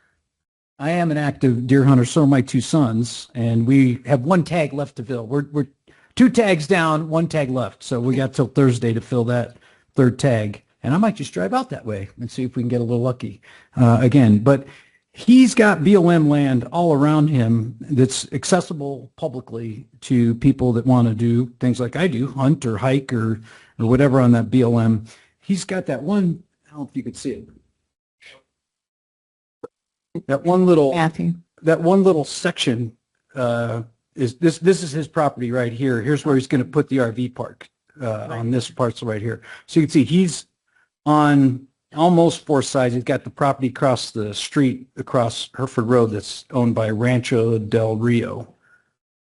Speaker 1: I am an active deer hunter. So are my two sons, and we have one tag left to fill. We're 2 tags down, 1 tag left. So we got till Thursday to fill that 3rd tag. And I might just drive out that way and see if we can get a little lucky again. But he's got BLM land all around him that's accessible publicly to people that want to do things like I do, hunt or hike or whatever on that BLM. He's got that one, I don't know if you could see it. That one little section is this is his property right here. Here's where he's going to put the RV park on this parcel right here. So you can see he's on almost 4 sides. He's got the property across the street, across Hereford Road, that's owned by Rancho del Rio.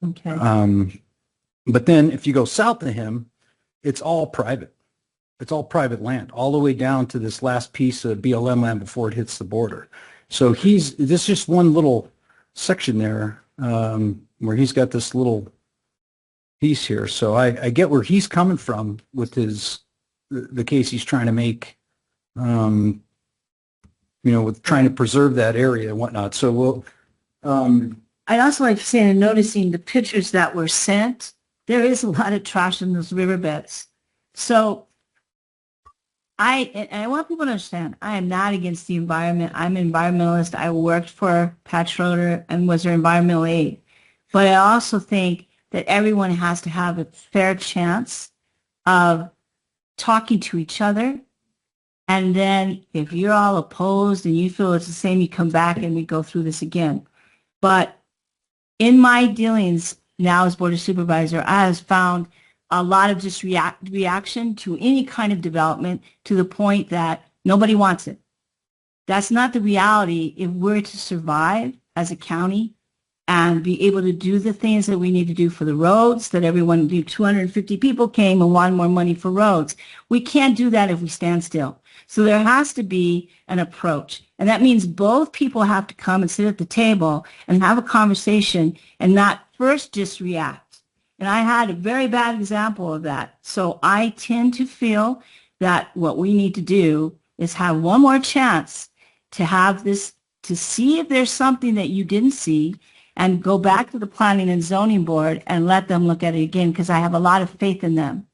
Speaker 5: Okay.
Speaker 1: But then if you go south of him, it's all private. It's all private land, all the way down to this last piece of BLM land before it hits the border. So this is just one little section there where he's got this little piece here. So I get where he's coming from with the case he's trying to make, with trying to preserve that area and whatnot. So
Speaker 5: I'd also like to say, in noticing the pictures that were sent, there is a lot of trash in those riverbeds. So I want people to understand, I am not against the environment. I'm an environmentalist. I worked for Pat Schroeder and was their environmental aide. But I also think that everyone has to have a fair chance of talking to each other. And then if you're all opposed and you feel it's the same, you come back and we go through this again. But in my dealings now as Board of Supervisor, I have found a lot of just reaction to any kind of development, to the point that nobody wants it. That's not the reality if we're to survive as a county and be able to do the things that we need to do for the roads, that 250 people came and wanted more money for roads. We can't do that if we stand still. So there has to be an approach. And that means both people have to come and sit at the table and have a conversation and not first just react. And I had a very bad example of that. So I tend to feel that what we need to do is have one more chance to have this, to see if there's something that you didn't see, and go back to the Planning and Zoning Board and let them look at it again, because I have a lot of faith in them.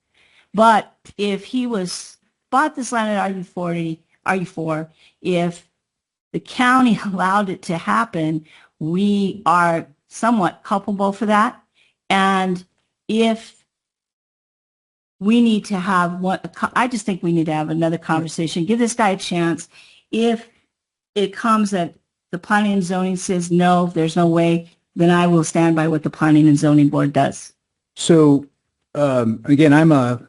Speaker 5: But if he bought this land at RU4, if the county allowed it to happen, we are somewhat culpable for that. And if we need to have I just think we need to have another conversation, give this guy a chance. If it comes that the Planning and Zoning says, no, there's no way, then I will stand by what the Planning and Zoning Board does.
Speaker 1: So again, I'm a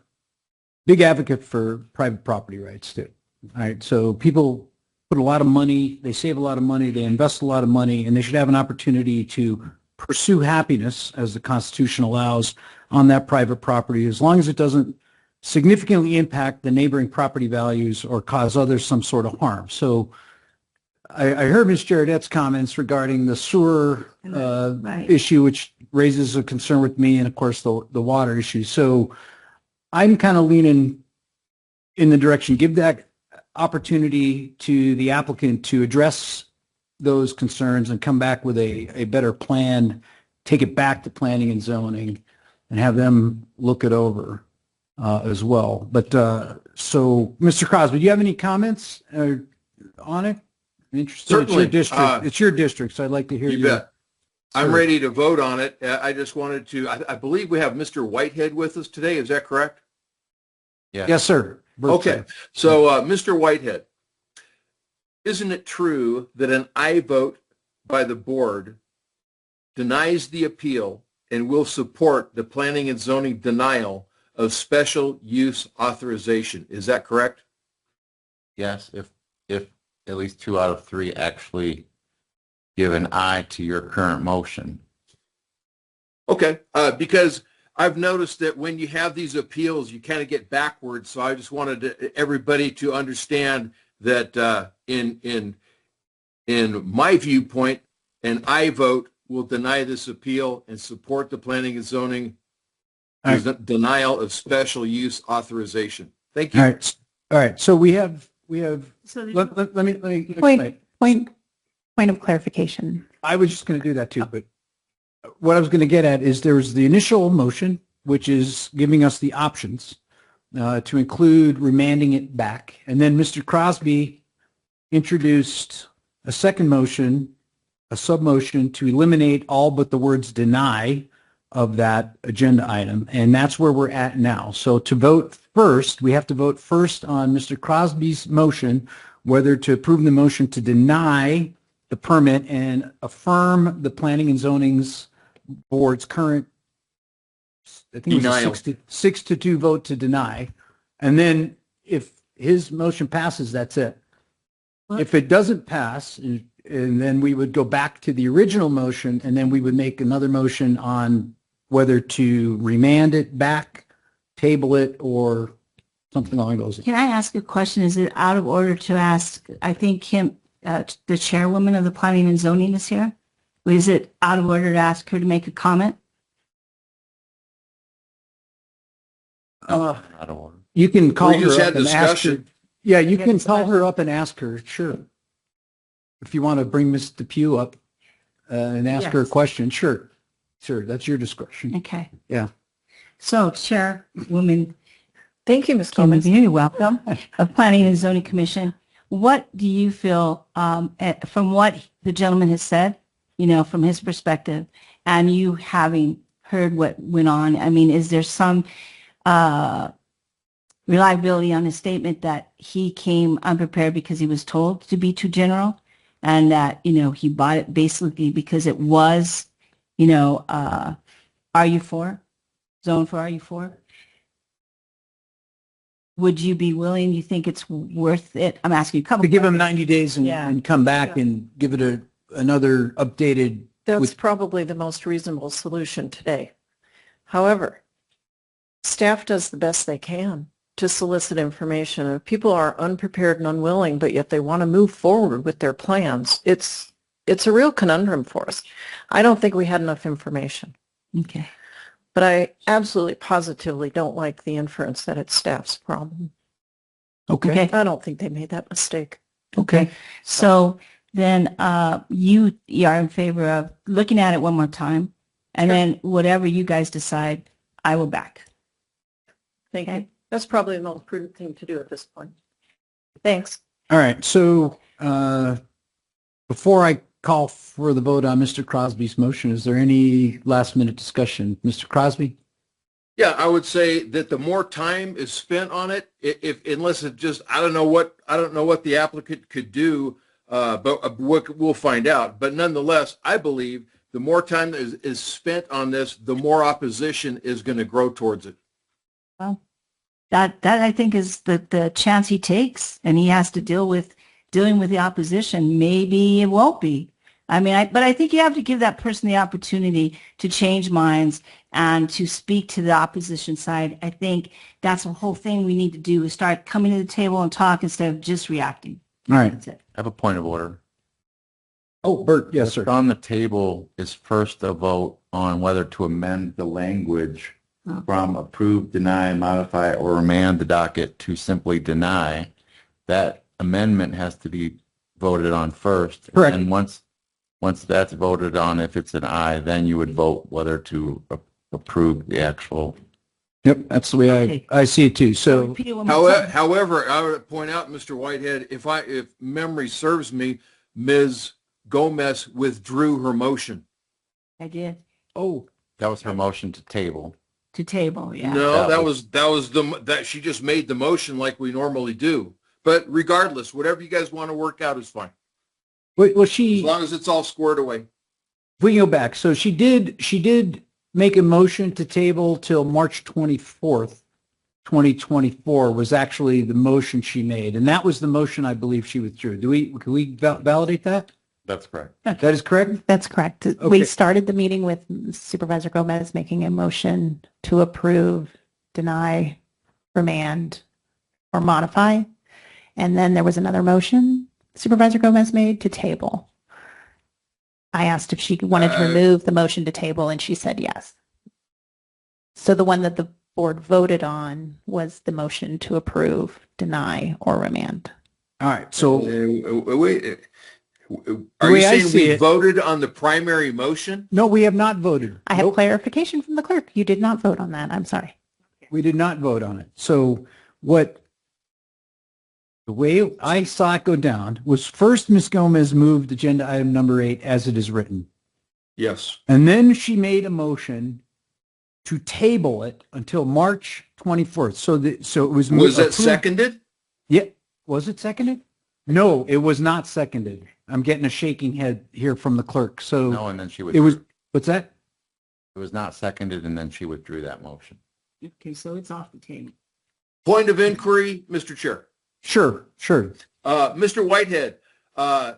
Speaker 1: big advocate for private property rights too. All right. So people put a lot of money, they save a lot of money, they invest a lot of money, and they should have an opportunity to pursue happiness, as the Constitution allows, on that private property, as long as it doesn't significantly impact the neighboring property values or cause others some sort of harm. So I heard Ms. Jaredette's comments regarding the sewer issue, which raises a concern with me, and of course the water issue. So I'm kind of leaning in the direction, give that opportunity to the applicant to address those concerns and come back with a better plan, take it back to planning and zoning and have them look it over as well. But so, Mr. Crosby, do you have any comments on it? I'm interested.
Speaker 6: Certainly.
Speaker 1: It's your district. It's your district, so I'd like to hear
Speaker 6: You bet. I'm ready to vote on it. I just wanted to, I believe we have Mr. Whitehead with us today. Is that correct?
Speaker 15: Yeah.
Speaker 1: Yes, sir.
Speaker 6: Okay. So, Mr. Whitehead, isn't it true that an aye vote by the board denies the appeal and will support the planning and zoning denial of special use authorization? Is that correct?
Speaker 15: Yes, if at least 2 out of 3 actually give an aye to your current motion.
Speaker 6: Okay, because I've noticed that when you have these appeals, you kind of get backwards. So I just wanted everybody to understand that in my viewpoint, an aye vote will deny this appeal and support the planning and zoning denial of special use authorization. Thank you.
Speaker 1: All right. So we have.
Speaker 5: So
Speaker 1: Let me explain.
Speaker 9: Point of clarification.
Speaker 1: I was just going to do that too, but what I was going to get at is there was the initial motion, which is giving us the options to include remanding it back. And then Mr. Crosby introduced a second motion, a sub-motion to eliminate all but the words deny of that agenda item. And that's where we're at now. So to vote first, we have to vote first on Mr. Crosby's motion, whether to approve the motion to deny the permit and affirm the planning and zoning's board's current, I think it was a 6-2 vote to deny. And then if his motion passes, that's it. If it doesn't pass, and then we would go back to the original motion, and then we would make another motion on whether to remand it back, table it, or something along those lines.
Speaker 5: Can I ask a question? Is it out of order to ask, I think the chairwoman of the planning and zoning is here. Is it out of order to ask her to make a comment?
Speaker 15: Out of order.
Speaker 1: You can call
Speaker 6: We just
Speaker 1: her
Speaker 6: had
Speaker 1: up and ask her.
Speaker 6: discussion.
Speaker 1: Yeah, you can call her up and ask her, sure. If you want to bring Ms. Depew up and ask her a
Speaker 5: Yes.
Speaker 1: question, sure. Sure, that's your discretion.
Speaker 5: Okay.
Speaker 1: Yeah.
Speaker 5: So Chairwoman
Speaker 10: Thank you, Ms.
Speaker 5: Kim
Speaker 10: Gomez.
Speaker 5: Revere, welcome, of Planning and Zoning Commission. What do you feel, from what the gentleman has said, from his perspective, and you having heard what went on, I mean, is there some reliability on his statement that he came unprepared because he was told to be too general, and that, he bought it basically because it was, RU4, zone for RU4? Would you be willing, you think it's worth it? I'm asking you a couple.
Speaker 1: To give him 90 days
Speaker 5: Yeah.
Speaker 1: and come back and give it another updated.
Speaker 10: That's probably the most reasonable solution today. However, staff does the best they can to solicit information. If people are unprepared and unwilling, but yet they want to move forward with their plans, it's a real conundrum for us. I don't think we had enough information.
Speaker 5: Okay.
Speaker 10: But I absolutely positively don't like the inference that it's staff's problem.
Speaker 1: Okay.
Speaker 10: I don't think they made that mistake.
Speaker 1: Okay.
Speaker 5: So then you are in favor of looking at it one more time, and then whatever you guys decide, I will back.
Speaker 10: Thank you. That's probably the most prudent thing to do at this point. Thanks.
Speaker 1: All right. So before I call for the vote on Mr. Crosby's motion, is there any last minute discussion? Mr. Crosby?
Speaker 6: Yeah, I would say that the more time is spent on it, unless it just, I don't know what the applicant could do, but we'll find out. But nonetheless, I believe the more time that is spent on this, the more opposition is going to grow towards it.
Speaker 5: Well, that I think is the chance he takes, and he has to dealing with the opposition. Maybe it won't be. I mean, but I think you have to give that person the opportunity to change minds and to speak to the opposition side. I think that's the whole thing we need to do, is start coming to the table and talk instead of just reacting.
Speaker 1: All right.
Speaker 5: That's it.
Speaker 15: I have a point of order.
Speaker 1: Oh, Bert, yes, sir.
Speaker 15: What's on the table is first a vote on whether to amend the language from approve, deny, modify, or remand the docket to simply deny, that amendment has to be voted on first.
Speaker 1: Correct.
Speaker 15: And once that's voted on, if it's an aye, then you would vote whether to approve the actual.
Speaker 1: Yep, that's the way I see it too. So,
Speaker 5: Repeat it one more time.
Speaker 6: However, I would point out, Mr. Whitehead, if memory serves me, Ms. Gomez withdrew her motion.
Speaker 5: I did.
Speaker 1: oh,
Speaker 15: That was her motion to table.
Speaker 5: To table, yeah.
Speaker 6: No,
Speaker 15: That
Speaker 6: that was that she just made the motion like we normally do. But regardless, whatever you guys want to work out is fine.
Speaker 1: well,
Speaker 6: As long as it's all squared away.
Speaker 1: we can go back. So she did make a motion to table till March 24th, 2024 was actually the motion she made. And that was the motion I believe she withdrew. Can we validate that?
Speaker 15: That's correct.
Speaker 1: That is correct?
Speaker 9: That's correct.
Speaker 1: Okay.
Speaker 9: We started the meeting with Supervisor Gomez making a motion to approve, deny, remand, or modify. And then there was another motion Supervisor Gomez made to table. I asked if she wanted to remove the motion to table, and she said yes. So the one that the board voted on was the motion to approve, deny, or remand.
Speaker 1: All right. So
Speaker 6: Wait,
Speaker 1: The
Speaker 6: are you
Speaker 1: way I
Speaker 6: saying
Speaker 1: see
Speaker 6: we
Speaker 1: it-
Speaker 6: voted on the primary motion?
Speaker 1: no, we have not voted.
Speaker 9: I have
Speaker 1: Nope,
Speaker 9: clarification from the clerk. You did not vote on that. I'm sorry.
Speaker 1: we did not vote on it. So the way I saw it go down was first Ms. Gomez moved agenda item number 8 as it is written.
Speaker 6: Yes.
Speaker 1: And then she made a motion to table it until March 24th. So it was
Speaker 6: Was that
Speaker 1: approved-
Speaker 6: seconded?
Speaker 1: Yeah. Was it seconded? No, it was not seconded. I'm getting a shaking head here from the clerk. So
Speaker 15: No, and then she
Speaker 1: it
Speaker 15: withdrew.
Speaker 1: was, what's that?
Speaker 15: It was not seconded, and then she withdrew that motion.
Speaker 5: Okay, so it's off the table.
Speaker 6: Point of inquiry, Mr. Chair.
Speaker 1: Sure.
Speaker 6: Mr. Whitehead,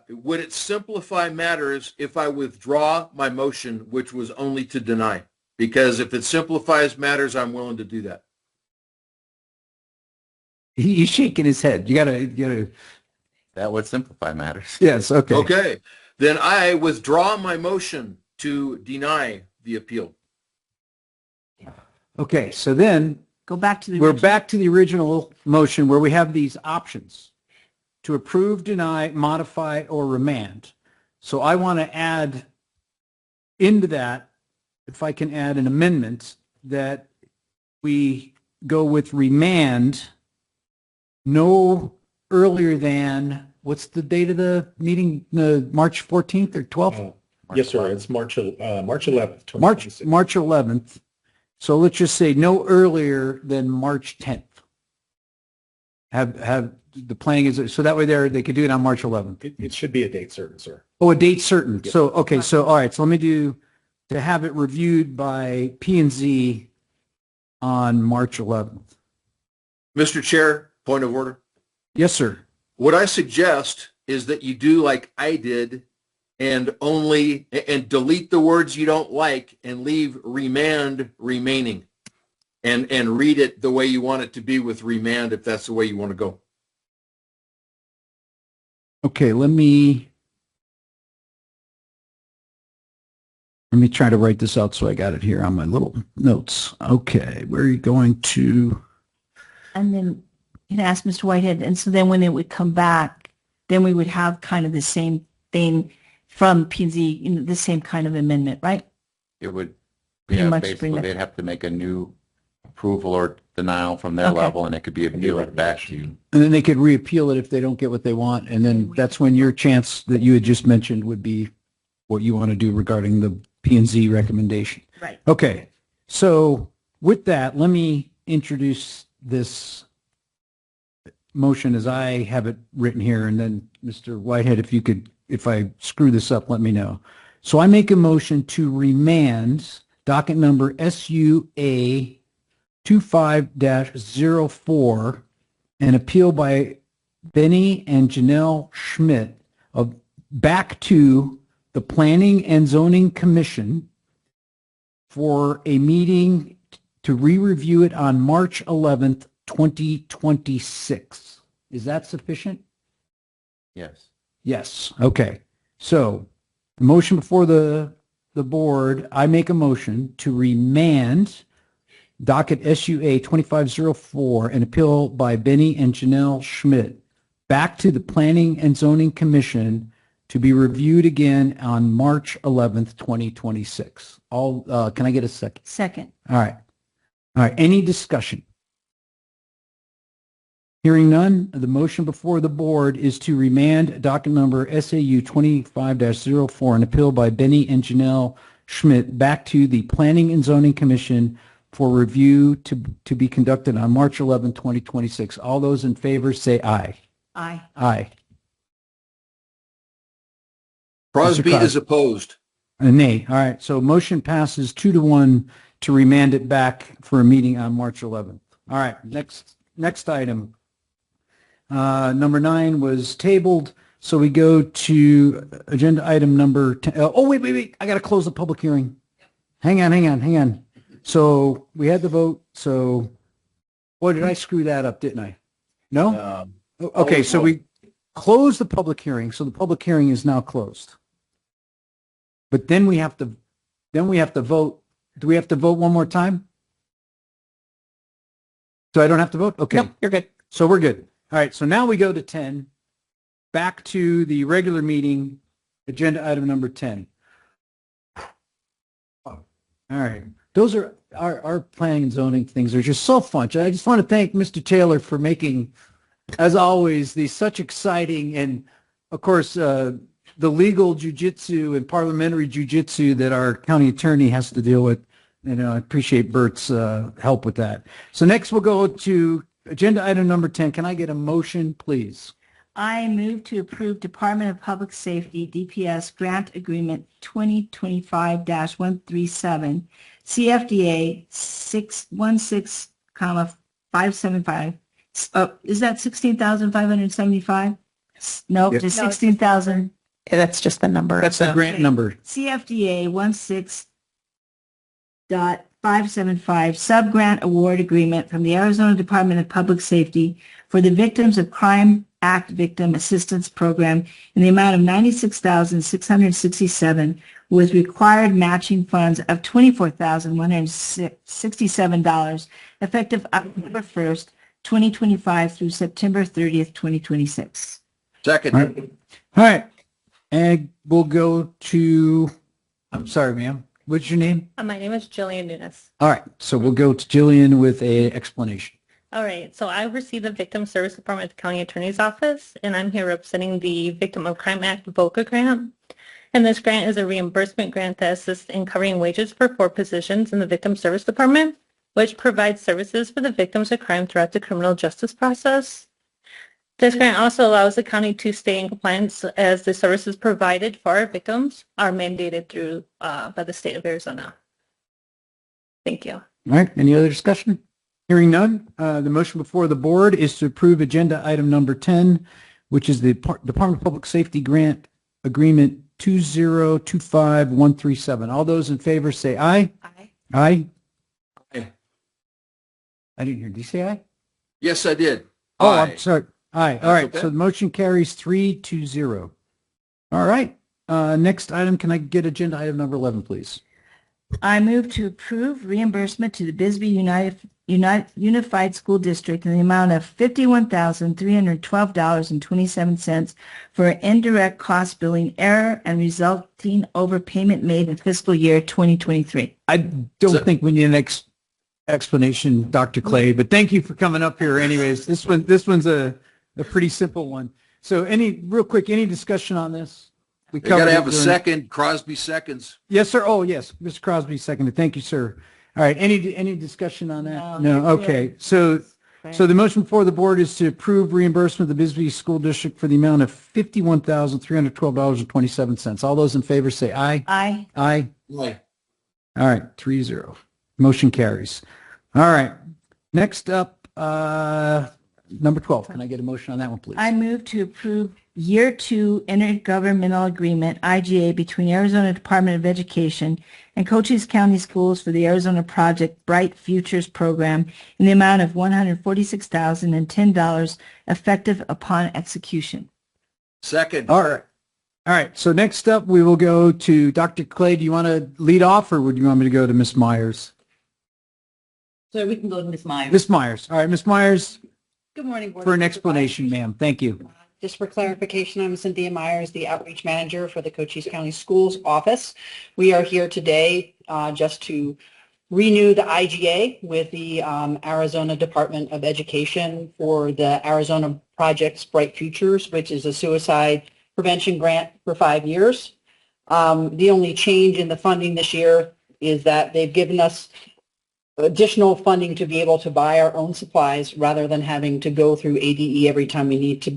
Speaker 6: would it simplify matters if I withdraw my motion, which was only to deny? Because if it simplifies matters, I'm willing to do that.
Speaker 1: He's shaking his head. You gotta,
Speaker 15: That would simplify matters.
Speaker 1: yes, okay.
Speaker 6: Okay. Then I withdraw my motion to deny the appeal.
Speaker 1: Okay, so then
Speaker 5: Go back to the
Speaker 1: we're
Speaker 5: original.
Speaker 1: back to the original motion where we have these options to approve, deny, modify, or remand. So I want to add into that, if I can add an amendment, that we go with remand no earlier than, what's the date of the meeting, March 14th or 12th?
Speaker 7: Yes, sir. It's March 11th,
Speaker 1: March
Speaker 7: 2026.
Speaker 1: 11th. So let's just say no earlier than March 10th. Have the planning is, so that way they could do it on March 11th.
Speaker 7: It should be a date certain, sir.
Speaker 1: Oh, a date certain.
Speaker 7: Yes.
Speaker 1: So, okay, so, all right, so let me do, to have it reviewed by P&Z on March 11th.
Speaker 6: Mr. Chair, point of order.
Speaker 1: Yes, sir.
Speaker 6: What I suggest is that you do like I did and delete the words you don't like and leave remand remaining and read it the way you want it to be with remand if that's the way you want to go.
Speaker 1: Okay, let me try to write this out so I got it here on my little notes. Okay, where are you going to?
Speaker 5: And then you can ask Mr. Whitehead, and so then when it would come back, then we would have kind of the same thing from P&Z, the same kind of amendment, right?
Speaker 15: It would,
Speaker 5: Pretty
Speaker 15: yeah,
Speaker 5: much
Speaker 15: basically
Speaker 5: bring that-
Speaker 15: they'd have to make a new approval or denial from their
Speaker 5: Okay.
Speaker 15: level, and it could be appealed back to you.
Speaker 1: And then they could reappeal it if they don't get what they want. And then that's when your chance that you had just mentioned would be what you want to do regarding the P&Z recommendation.
Speaker 5: Right.
Speaker 1: Okay. So with that, let me introduce this motion as I have it written here. And then Mr. Whitehead, if I screw this up, let me know. So I make a motion to remand docket number SUA 25-04, an appeal by Benny and Janelle Schmidt back to the Planning and Zoning Commission for a meeting to re-review it on March 11th, 2026. Is that sufficient?
Speaker 15: Yes.
Speaker 1: Yes. Okay. So the motion before the board, I make a motion to remand docket SUA 2504, an appeal by Benny and Janelle Schmidt, back to the Planning and Zoning Commission to be reviewed again on March 11th, 2026. Can I get a second?
Speaker 5: Second.
Speaker 1: All right. All right. Any discussion? Hearing none, the motion before the board is to remand docket number SAU 25-04, an appeal by Benny and Janelle Schmidt, back to the Planning and Zoning Commission for review to be conducted on March 11, 2026. All those in favor say aye.
Speaker 5: Aye.
Speaker 1: Aye.
Speaker 6: Crosby
Speaker 1: Crosby.
Speaker 6: is opposed.
Speaker 1: A nay. All right. So motion passes 2-1 to remand it back for a meeting on March 11th. All right. Next item. Number 9 was tabled. So we go to agenda item number 10. Oh, wait. I got to close the public hearing. Hang on. So we had the vote. So, boy, did I screw that up, didn't I? No? Okay. So we closed the public hearing. So the public hearing is now closed. But then we have to vote. Do we have to vote one more time? So I don't have to vote? Okay.
Speaker 9: Nope, you're good.
Speaker 1: So we're good. All right. So now we go to 10, back to the regular meeting, agenda item number 10. All right. Those are our planning and zoning things are just so fun. I just want to thank Mr. Taylor for making, as always, these such exciting and, of course, the legal jujitsu and parliamentary jujitsu that our county attorney has to deal with. And I appreciate Bert's help with that. So next we'll go to agenda item number 10. Can I get a motion, please?
Speaker 5: I move to approve Department of Public Safety, DPS, Grant Agreement 2025-137, CFDA 616,575. Is that 16,575? No,
Speaker 1: Yep.
Speaker 5: just 16,000.
Speaker 9: Yeah, that's just the number.
Speaker 1: That's the grant number.
Speaker 5: CFDA 16.575 sub-grant award agreement from the Arizona Department of Public Safety for the Victims of Crime Act Victim Assistance Program in the amount of $96,667 with required matching funds of $24,167 effective October 1st, 2025 through September 30th, 2026.
Speaker 6: Second.
Speaker 1: All right. And we'll go to, I'm sorry, ma'am. What's your name?
Speaker 16: My name is Jillian Nunes.
Speaker 1: All right. So we'll go to Jillian with a explanation.
Speaker 16: All right. So I received the Victim Service Department at the County Attorney's Office, and I'm here representing the Victim of Crime Act VOCA grant. And this grant is a reimbursement grant that assists in covering wages for 4 positions in the Victim Service Department, which provides services for the victims of crime throughout the criminal justice process. This grant also allows the county to stay in compliance as the services provided for our victims are mandated through by the state of Arizona. Thank you.
Speaker 1: All right. Any other discussion? Hearing none, the motion before the board is to approve agenda item number 10, which is the Department of Public Safety Grant Agreement 2025137. All those in favor say aye.
Speaker 5: Aye.
Speaker 1: Aye.
Speaker 6: Aye.
Speaker 1: I didn't hear. Did you say aye?
Speaker 6: Yes, I did.
Speaker 1: Oh,
Speaker 6: Aye.
Speaker 1: I'm sorry. Aye. All right.
Speaker 6: okay.
Speaker 1: So the motion carries 3-0. All right. Next item, can I get agenda item number 11, please?
Speaker 5: I move to approve reimbursement to the Bisbee Unified School District in the amount of $51,312.27 for indirect cost billing error and resulting overpayment made in fiscal year 2023.
Speaker 1: I don't think we need an explanation, Dr. Clay, but thank you for coming up here anyways. This one's a pretty simple one. So real quick, any discussion on this? We
Speaker 6: You got
Speaker 1: covered
Speaker 6: to
Speaker 1: it
Speaker 6: have a
Speaker 1: during-
Speaker 6: second. Crosby seconds.
Speaker 1: Yes, sir. Oh, yes. Mr. Crosby seconded. Thank you, sir. All right. Any discussion on that? No. Okay. So the motion before the board is to approve reimbursement of the Bisbee School District for the amount of $51,312.27. All those in favor say aye.
Speaker 5: Aye.
Speaker 1: Aye.
Speaker 6: Aye.
Speaker 1: All right. 3-0. Motion carries. All right. Next up, number 12. Can I get a motion on that one, please?
Speaker 5: I move to approve Year 2 Intergovernmental Agreement, IGA, between Arizona Department of Education and Cochise County Schools for the Arizona Project Bright Futures Program in the amount of $146,010 effective upon execution.
Speaker 6: Second.
Speaker 1: All right. All right. So next up, we will go to Dr. Clay. Do you want to lead off or would you want me to go to Ms. Myers?
Speaker 17: So we can go to Ms. Myers.
Speaker 1: Ms. Myers. All right, Ms. Myers,
Speaker 17: Good morning, Board
Speaker 1: for
Speaker 17: of
Speaker 1: an
Speaker 17: Supervisors.
Speaker 1: explanation, ma'am. Thank you.
Speaker 17: Just for clarification, I'm Cynthia Myers, the Outreach Manager for the Cochise County Schools Office. We are here today just to renew the IGA with the Arizona Department of Education for the Arizona Projects Bright Futures, which is a suicide prevention grant for 5 years. The only change in the funding this year is that they've given us additional funding to be able to buy our own supplies rather than having to go through ADE every time we need to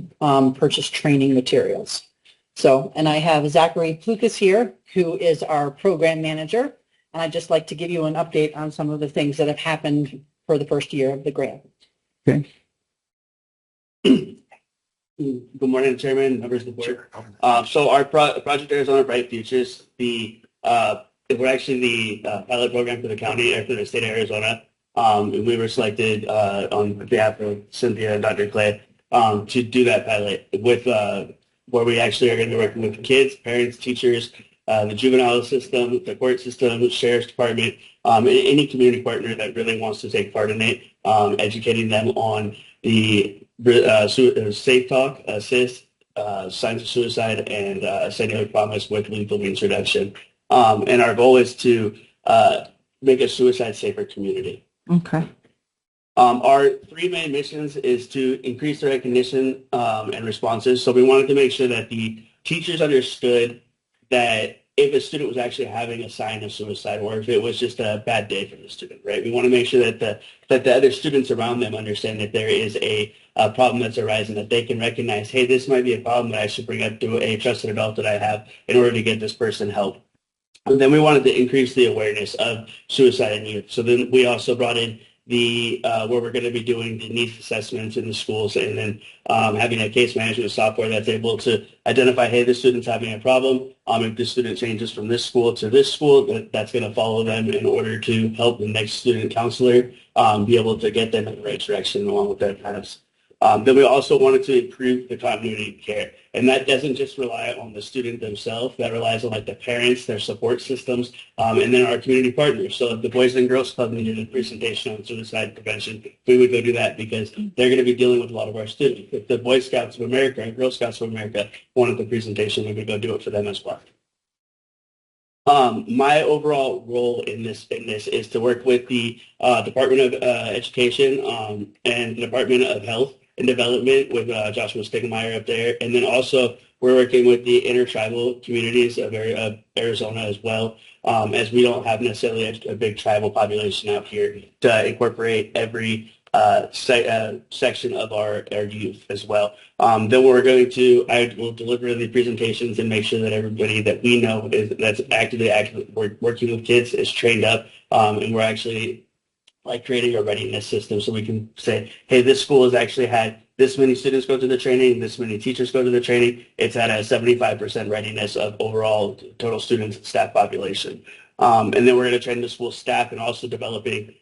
Speaker 17: purchase training materials. So, and I have Zachary Plukas here, who is our program manager, and I'd just like to give you an update on some of the things that have happened for the first year of the grant.
Speaker 1: Okay.
Speaker 18: Good morning, Chairman, members of the board. So our Project Arizona Bright Futures, we're actually the pilot program for the county or for the state of Arizona. And we were selected on behalf of Cynthia and Dr. Clay to do that pilot with where we actually are going to be working with kids, parents, teachers, the juvenile system, the court system, the sheriff's department, any community partner that really wants to take part in it, educating them on the safe talk, assist, signs of suicide, and sending a promise with lethal means reduction. And our goal is to make a suicide safer community.
Speaker 17: Okay.
Speaker 18: Our three main missions is to increase the recognition and responses. So we wanted to make sure that the teachers understood that if a student was actually having a sign of suicide or if it was just a bad day for the student, right? We want to make sure that the other students around them understand that there is a problem that's arising, that they can recognize, hey, this might be a problem that I should bring up to a trusted adult that I have in order to get this person help. And then we wanted to increase the awareness of suicide in youth. So then we also brought in the where we're going to be doing the needs assessments in the schools, and then having a case management software that's able to identify, hey, this student's having a problem. If this student changes from this school to this school, that's going to follow them in order to help the next student counselor be able to get them in the right direction along with their paths. Then we also wanted to improve the continuity of care. And that doesn't just rely on the student themselves. That relies on like the parents, their support systems, and then our community partners. So if the Boys and Girls Club needed a presentation on suicide prevention, we would go do that because they're going to be dealing with a lot of our students. If the Boy Scouts of America and Girl Scouts of America wanted the presentation, we would go do it for them as well. My overall role in this is to work with the Department of Education and the Department of Health and Development with Joshua Stegmeyer up there. And then also we're working with the intertribal communities of Arizona as well, as we don't have necessarily a big tribal population out here to incorporate every section of our youth as well. Then I will deliver the presentations and make sure that everybody that we know that's actively working with kids is trained up, and we're actually like creating a readiness system so we can say, hey, this school has actually had this many students go to the training, this many teachers go to the training. It's at a 75% readiness of overall total students and staff population. And then we're going to train the school staff and also developing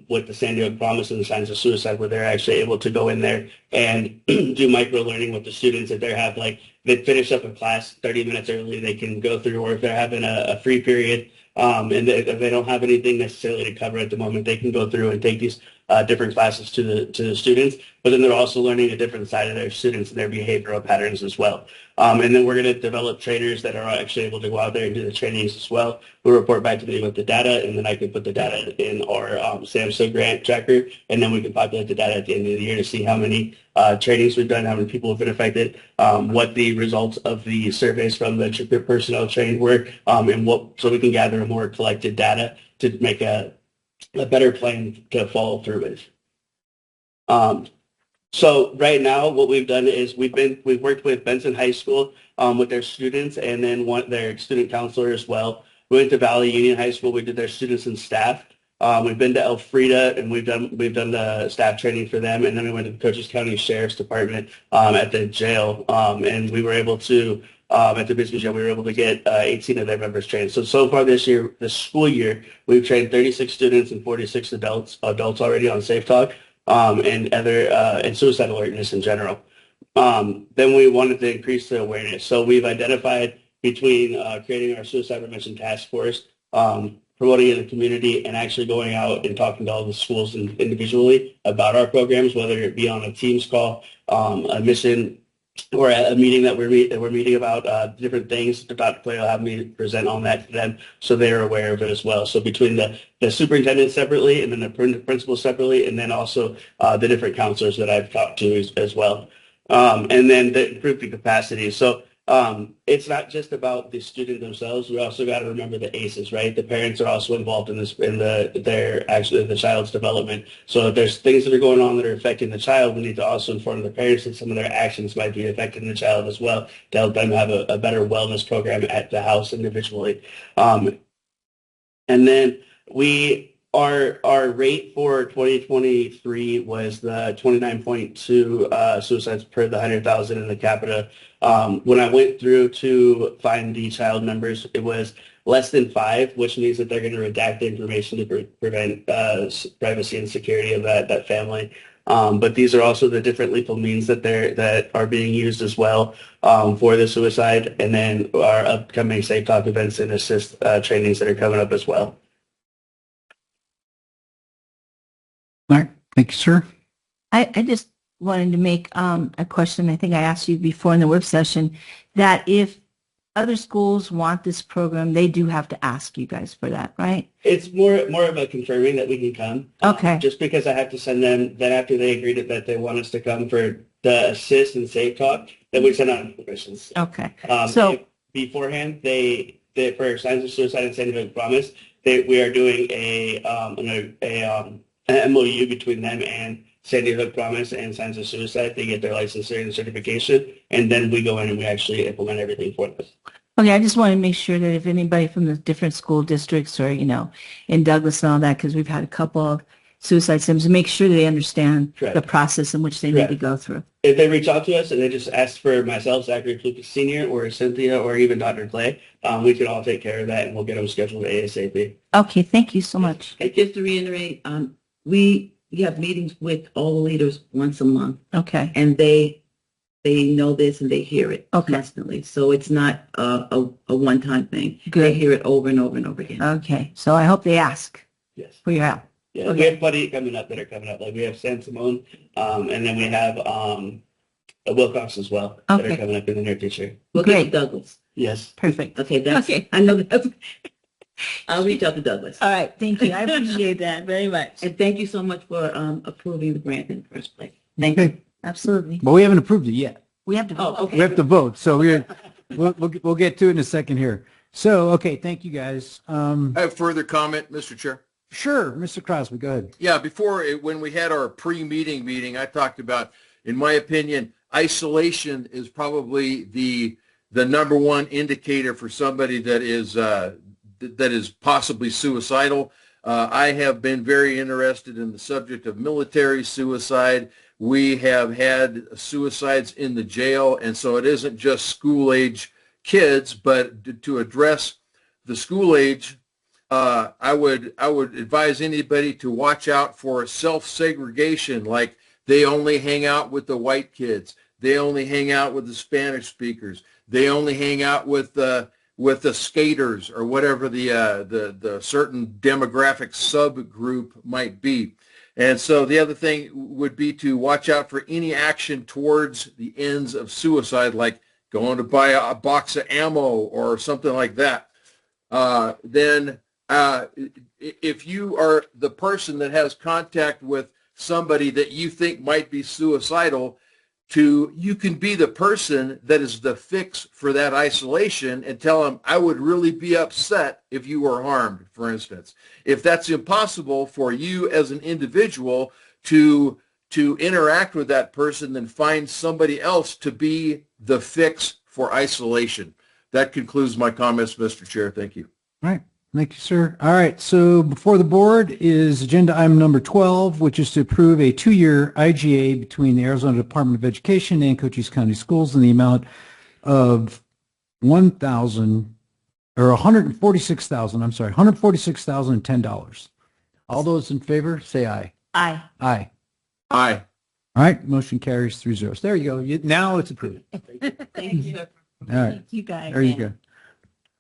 Speaker 18: with the San Diego Promise and the Signs of Suicide, where they're actually able to go in there and do micro learning with the students. If they finish up a class 30 minutes early, they can go through, or if they're having a free period, and if they don't have anything necessarily to cover at the moment, they can go through and take these different classes to the students, but then they're also learning a different side of their students and their behavioral patterns as well. And then we're going to develop trainers that are actually able to go out there and do the trainings as well, who report back to me with the data, and then I can put the data in our SAMHSA grant tracker, and then we can populate the data at the end of the year to see how many trainings we've done, how many people have been affected, what the results of the surveys from the personnel trained were, and so we can gather a more collected data to make a better plan to follow through with. So right now, what we've done is we've worked with Benson High School with their students, and then their student counselor as well. We went to Valley Union High School. We did their students and staff. We've been to Elfrida, and we've done the staff training for them, and then we went to the Cochise County Sheriff's Department at the jail, and we were able to. At the Bisbee Jail, we were able to get 18 of their members trained. So far this school year, we've trained 36 students and 46 adults already on Safe Talk and and suicide alertness in general. Then we wanted to increase the awareness. So we've identified between creating our suicide prevention task force promoting in the community and actually going out and talking to all the schools individually about our programs, whether it be on a Teams call, a mission, or at a meeting that we're meeting about different things. Dr. Clay will have me present on that to them, so they're aware of it as well. So between the superintendent separately, and then the principal separately, and then also the different counselors that I've talked to as well, and then the improving capacity. So it's not just about the student themselves. We also got to remember the ACEs, right? The parents are also involved in this, in the child's development. So if there's things that are going on that are affecting the child, we need to also inform the parents that some of their actions might be affecting the child as well, to help them have a better wellness program at the house individually. And then our rate for 2023 was the 29.2 suicides per the 100,000 in the capita. When I went through to find the child numbers, it was less than 5, which means that they're going to redact the information to prevent privacy and security of that family. But these are also the different lethal means that are being used as well for the suicide, and then our upcoming Safe Talk events and assist trainings that are coming up as well.
Speaker 1: All right. Thank you, sir.
Speaker 5: I just wanted to make a question. I think I asked you before in the work session that if other schools want this program, they do have to ask you guys for that, right?
Speaker 18: It's more of a confirming that we can come.
Speaker 5: Okay.
Speaker 18: Just because I have to send them, then after they agree that they want us to come for the assist and safe talk, then we send out permissions.
Speaker 5: Okay.
Speaker 18: Beforehand, for signs of suicide and Sandy Hook Promise, we are doing an MOU between them and Sandy Hook Promise and Signs of Suicide. They get their licensing and certification, and then we go in and we actually implement everything for them.
Speaker 5: Okay, I just want to make sure that if anybody from the different school districts or, in Douglas and all that, because we've had a couple of suicide symptoms, make sure they understand the process in which they need to go through.
Speaker 18: If they reach out to us and they just ask for myself, Zachary Lucas Sr., or Cynthia, or even Dr. Clay, we can all take care of that, and we'll get them scheduled ASAP.
Speaker 5: Okay, thank you so much.
Speaker 14: And just to reiterate, we have meetings with all the leaders once a month.
Speaker 5: Okay.
Speaker 14: And they know this and they hear it
Speaker 5: Okay.
Speaker 14: constantly. So it's not a one-time thing.
Speaker 5: Good.
Speaker 14: They hear it over and over and over again.
Speaker 5: Okay, so I hope they ask
Speaker 18: Yes.
Speaker 5: for your help.
Speaker 18: Yeah, we have plenty coming up that are coming up. Like we have San Simone, and then we have Wilcox as well that are
Speaker 5: Okay.
Speaker 18: coming up in the near future.
Speaker 14: We'll
Speaker 5: Great.
Speaker 14: get to Douglas.
Speaker 18: Yes.
Speaker 5: Perfect.
Speaker 14: Okay, that's,
Speaker 5: Okay.
Speaker 14: I know that's, I'll reach out to Douglas.
Speaker 5: All right, thank you. I appreciate that very much.
Speaker 14: And thank you so much for approving the grant in the first place. Thank you.
Speaker 1: Okay.
Speaker 5: Absolutely.
Speaker 1: But we haven't approved it yet.
Speaker 5: We have to vote.
Speaker 14: Oh, okay.
Speaker 1: We have to vote. So we'll get to it in a second here. So, okay. Thank you, guys.
Speaker 6: I have further comment, Mr. Chair.
Speaker 1: Sure. Mr. Crosby, go ahead.
Speaker 6: Yeah, when we had our meeting, I talked about, in my opinion, isolation is probably the number one indicator for somebody that is possibly suicidal. I have been very interested in the subject of military suicide. We have had suicides in the jail, and so it isn't just school-age kids, but to address the school-age, I would advise anybody to watch out for self-segregation, like they only hang out with the white kids, they only hang out with the Spanish speakers, they only hang out with the skaters, or whatever the certain demographic subgroup might be. And so the other thing would be to watch out for any action towards the ends of suicide, like going to buy a box of ammo or something like that. Then if you are the person that has contact with somebody that you think might be suicidal, you can be the person that is the fix for that isolation and tell them, I would really be upset if you were harmed, for instance. If that's impossible for you as an individual to interact with that person, then find somebody else to be the fix for isolation. That concludes my comments, Mr. Chair. Thank you.
Speaker 1: All right. Thank you, sir. All right. So before the board is agenda item number 12, which is to approve a 2-year IGA between the Arizona Department of Education and Cochise County Schools in the amount of $146,010. All those in favor, say aye.
Speaker 5: Aye.
Speaker 1: Aye.
Speaker 6: Aye.
Speaker 1: All right. Motion carries 3-0. There you go. Now it's approved.
Speaker 14: Thank you.
Speaker 1: All right.
Speaker 5: Thank you guys.
Speaker 1: There you go.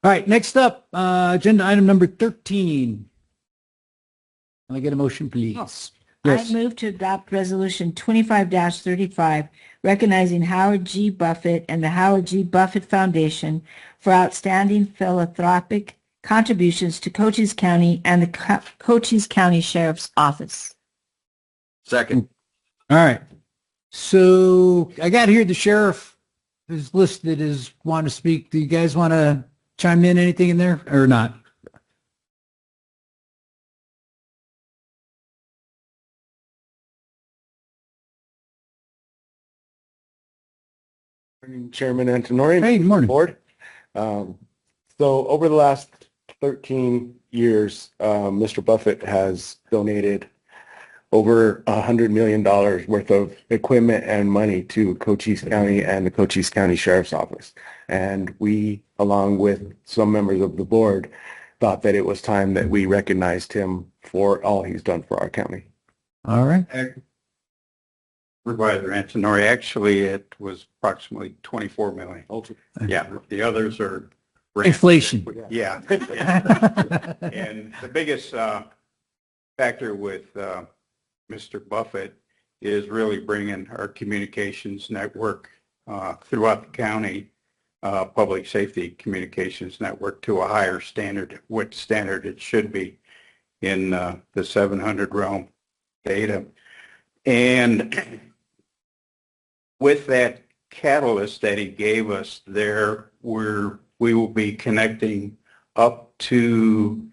Speaker 1: All right, next up, agenda item number 13. Can I get a motion, please?
Speaker 5: I move to adopt Resolution 25-35, recognizing Howard G. Buffett and the Howard G. Buffett Foundation for outstanding philanthropic contributions to Cochise County and the Cochise County Sheriff's Office.
Speaker 6: Second.
Speaker 1: All right. So I got here the sheriff is listed as want to speak. Do you guys want to chime in anything in there or not?
Speaker 19: Chairman Antonori.
Speaker 1: Hey, good morning.
Speaker 19: Board. So over the last 13 years, Mr. Buffett has donated over $100 million worth of equipment and money to Cochise County and the Cochise County Sheriff's Office. And we, along with some members of the board, thought that it was time that we recognized him for all he's done for our county.
Speaker 1: All right.
Speaker 20: Supervisor Antonori, actually, it was approximately 24 million. Yeah, the others are
Speaker 1: Inflation.
Speaker 20: Yeah. And the biggest factor with Mr. Buffett is really bringing our communications network throughout the county, public safety communications network, to a higher standard, what standard it should be in the 700 realm data. And with that catalyst that he gave us there, we will be connecting up to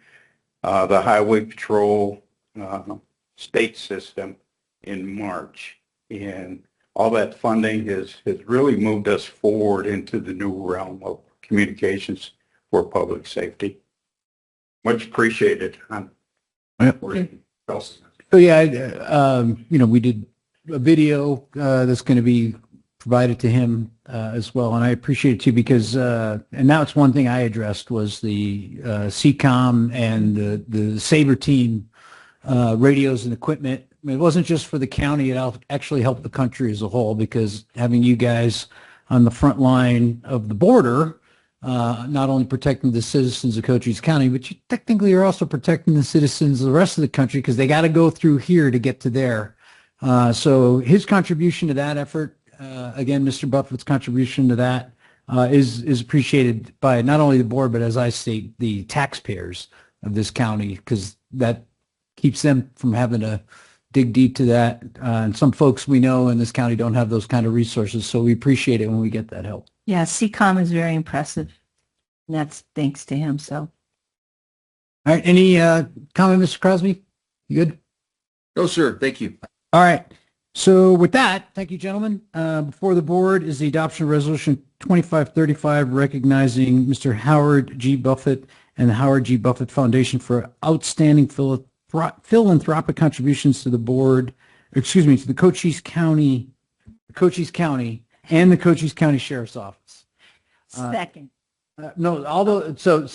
Speaker 20: the Highway Patrol state system in March. And all that funding has really moved us forward into the new realm of communications for public safety. Much appreciated.
Speaker 1: So yeah, we did a video that's going to be provided to him as well, and I appreciate it too because and that's one thing I addressed was the CCOM and the Sabre team radios and equipment. I mean, it wasn't just for the county; it actually helped the country as a whole because having you guys on the front line of the border, not only protecting the citizens of Cochise County, but you technically are also protecting the citizens of the rest of the country because they got to go through here to get to there. So his contribution to that effort, again, Mr. Buffett's contribution to that is appreciated by not only the board, but as I state, the taxpayers of this county, because that keeps them from having to dig deep to that. And some folks we know in this county don't have those kind of resources, so we appreciate it when we get that help.
Speaker 5: Yeah, CCOM is very impressive. And that's thanks to him. So,
Speaker 1: all right. Any comment, Mr. Crosby? You good?
Speaker 6: No, sir. Thank you.
Speaker 1: All right. So with that, thank you, gentlemen. Before the board is the adoption of Resolution 2535, recognizing Mr. Howard G. Buffett and the Howard G. Buffett Foundation for outstanding philanthropic contributions to the board, to the Cochise County and the Cochise County Sheriff's Office.
Speaker 5: Second.
Speaker 1: No, although so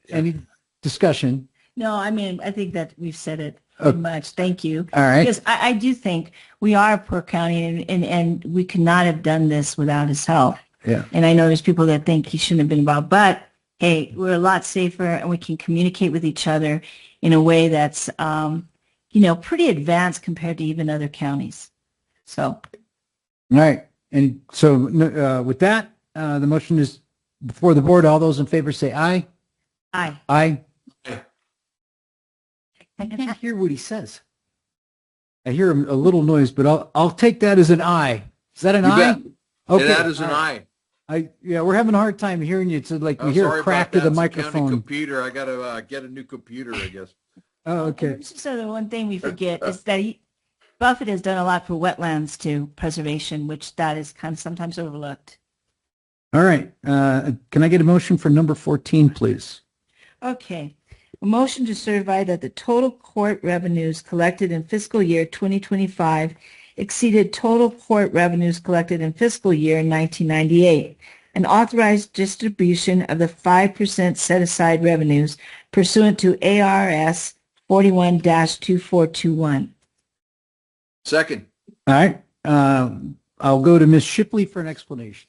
Speaker 1: any discussion.
Speaker 5: No, I mean, I think that we've said it pretty much. Thank you.
Speaker 1: All right.
Speaker 5: Because I do think we are a poor county and we could not have done this without his help.
Speaker 1: Yeah.
Speaker 5: And I know there's people that think he shouldn't have been involved, but hey, we're a lot safer and we can communicate with each other in a way that's, pretty advanced compared to even other counties. So.
Speaker 1: All right. And so with that, the motion is before the board. All those in favor say aye.
Speaker 5: Aye.
Speaker 1: Aye. I can't hear what he says. I hear a little noise, but I'll take that as an aye. Is that an aye?
Speaker 6: Bet.
Speaker 1: Okay.
Speaker 6: Yeah, that is an aye.
Speaker 1: We're having a hard time hearing you. It's like we hear a crack to the microphone.
Speaker 6: Computer. I gotta get a new computer, I guess.
Speaker 1: Oh, okay.
Speaker 5: So the one thing we forget is that Buffett has done a lot for wetlands too, preservation, which that is kind of sometimes overlooked.
Speaker 1: All right. Can I get a motion for number 14, please?
Speaker 5: Okay. A motion to certify that the total court revenues collected in fiscal year 2025 exceeded total court revenues collected in fiscal year 1998, and authorized distribution of the 5% set-aside revenues pursuant to ARS 41-2421.
Speaker 6: Second.
Speaker 1: All right. I'll go to Ms. Shipley for an explanation.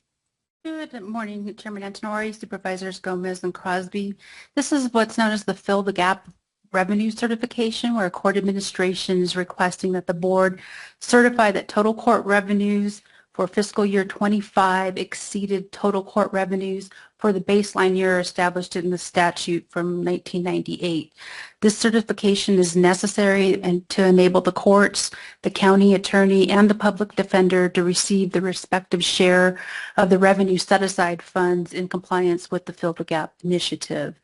Speaker 21: Good morning, Chairman Antonori, Supervisors Gomez and Crosby. This is what's known as the Fill the Gap Revenue Certification, where court administration is requesting that the board certify that total court revenues for fiscal year 25 exceeded total court revenues for the baseline year established in the statute from 1998. This certification is necessary and to enable the courts, the county attorney, and the public defender to receive the respective share of the revenue set-aside funds in compliance with the Fill the Gap initiative.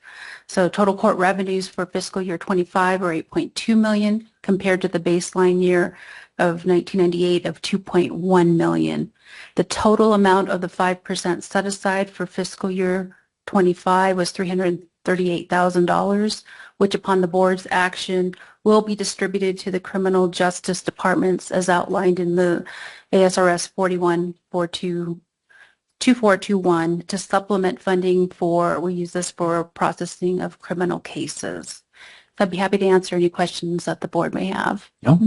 Speaker 21: So total court revenues for fiscal year 25 are 8.2 million compared to the baseline year of 1998 of 2.1 million. The total amount of the 5% set aside for fiscal year 25 was $338,000, which upon the board's action will be distributed to the criminal justice departments as outlined in the ASRS 2421 to supplement funding for, we use this for processing of criminal cases. I'd be happy to answer any questions that the board may have.
Speaker 1: No?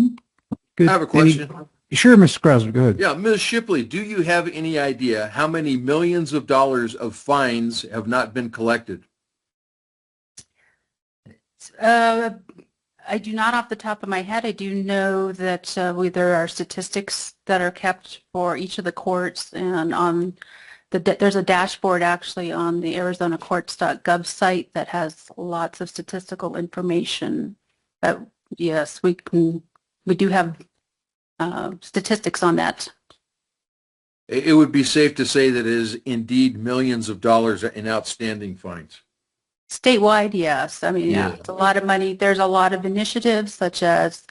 Speaker 1: Good.
Speaker 6: I have a question.
Speaker 1: Sure, Mr. Krauser, go ahead.
Speaker 6: Yeah, Ms. Shipley, do you have any idea how many millions of dollars of fines have not been collected?
Speaker 21: I do not off the top of my head. I do know that there are statistics that are kept for each of the courts, and on there's a dashboard actually on the arizonacourts.gov site that has lots of statistical information. But yes, we do have statistics on that.
Speaker 6: It would be safe to say that it is indeed millions of dollars in outstanding fines.
Speaker 21: Statewide, yes. I mean, yeah, it's a lot of money. There's a lot of initiatives such as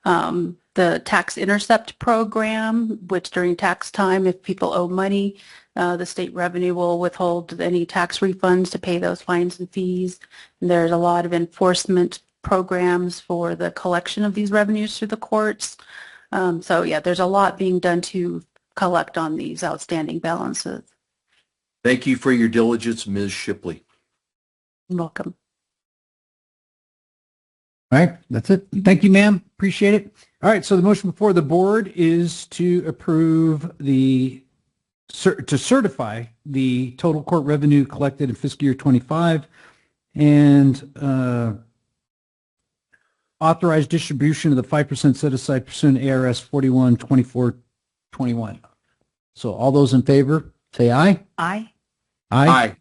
Speaker 21: the tax intercept program, which during tax time, if people owe money, the state revenue will withhold any tax refunds to pay those fines and fees. And there's a lot of enforcement programs for the collection of these revenues through the courts. So yeah, there's a lot being done to collect on these outstanding balances.
Speaker 6: Thank you for your diligence, Ms. Shipley.
Speaker 21: You're welcome.
Speaker 1: All right, that's it. Thank you, ma'am. Appreciate it. All right, so the motion before the board is to approve to certify the total court revenue collected in fiscal year 25 and authorize distribution of the 5% set aside pursuant to ARS 412421. So all those in favor, say aye.
Speaker 21: Aye.
Speaker 1: Aye.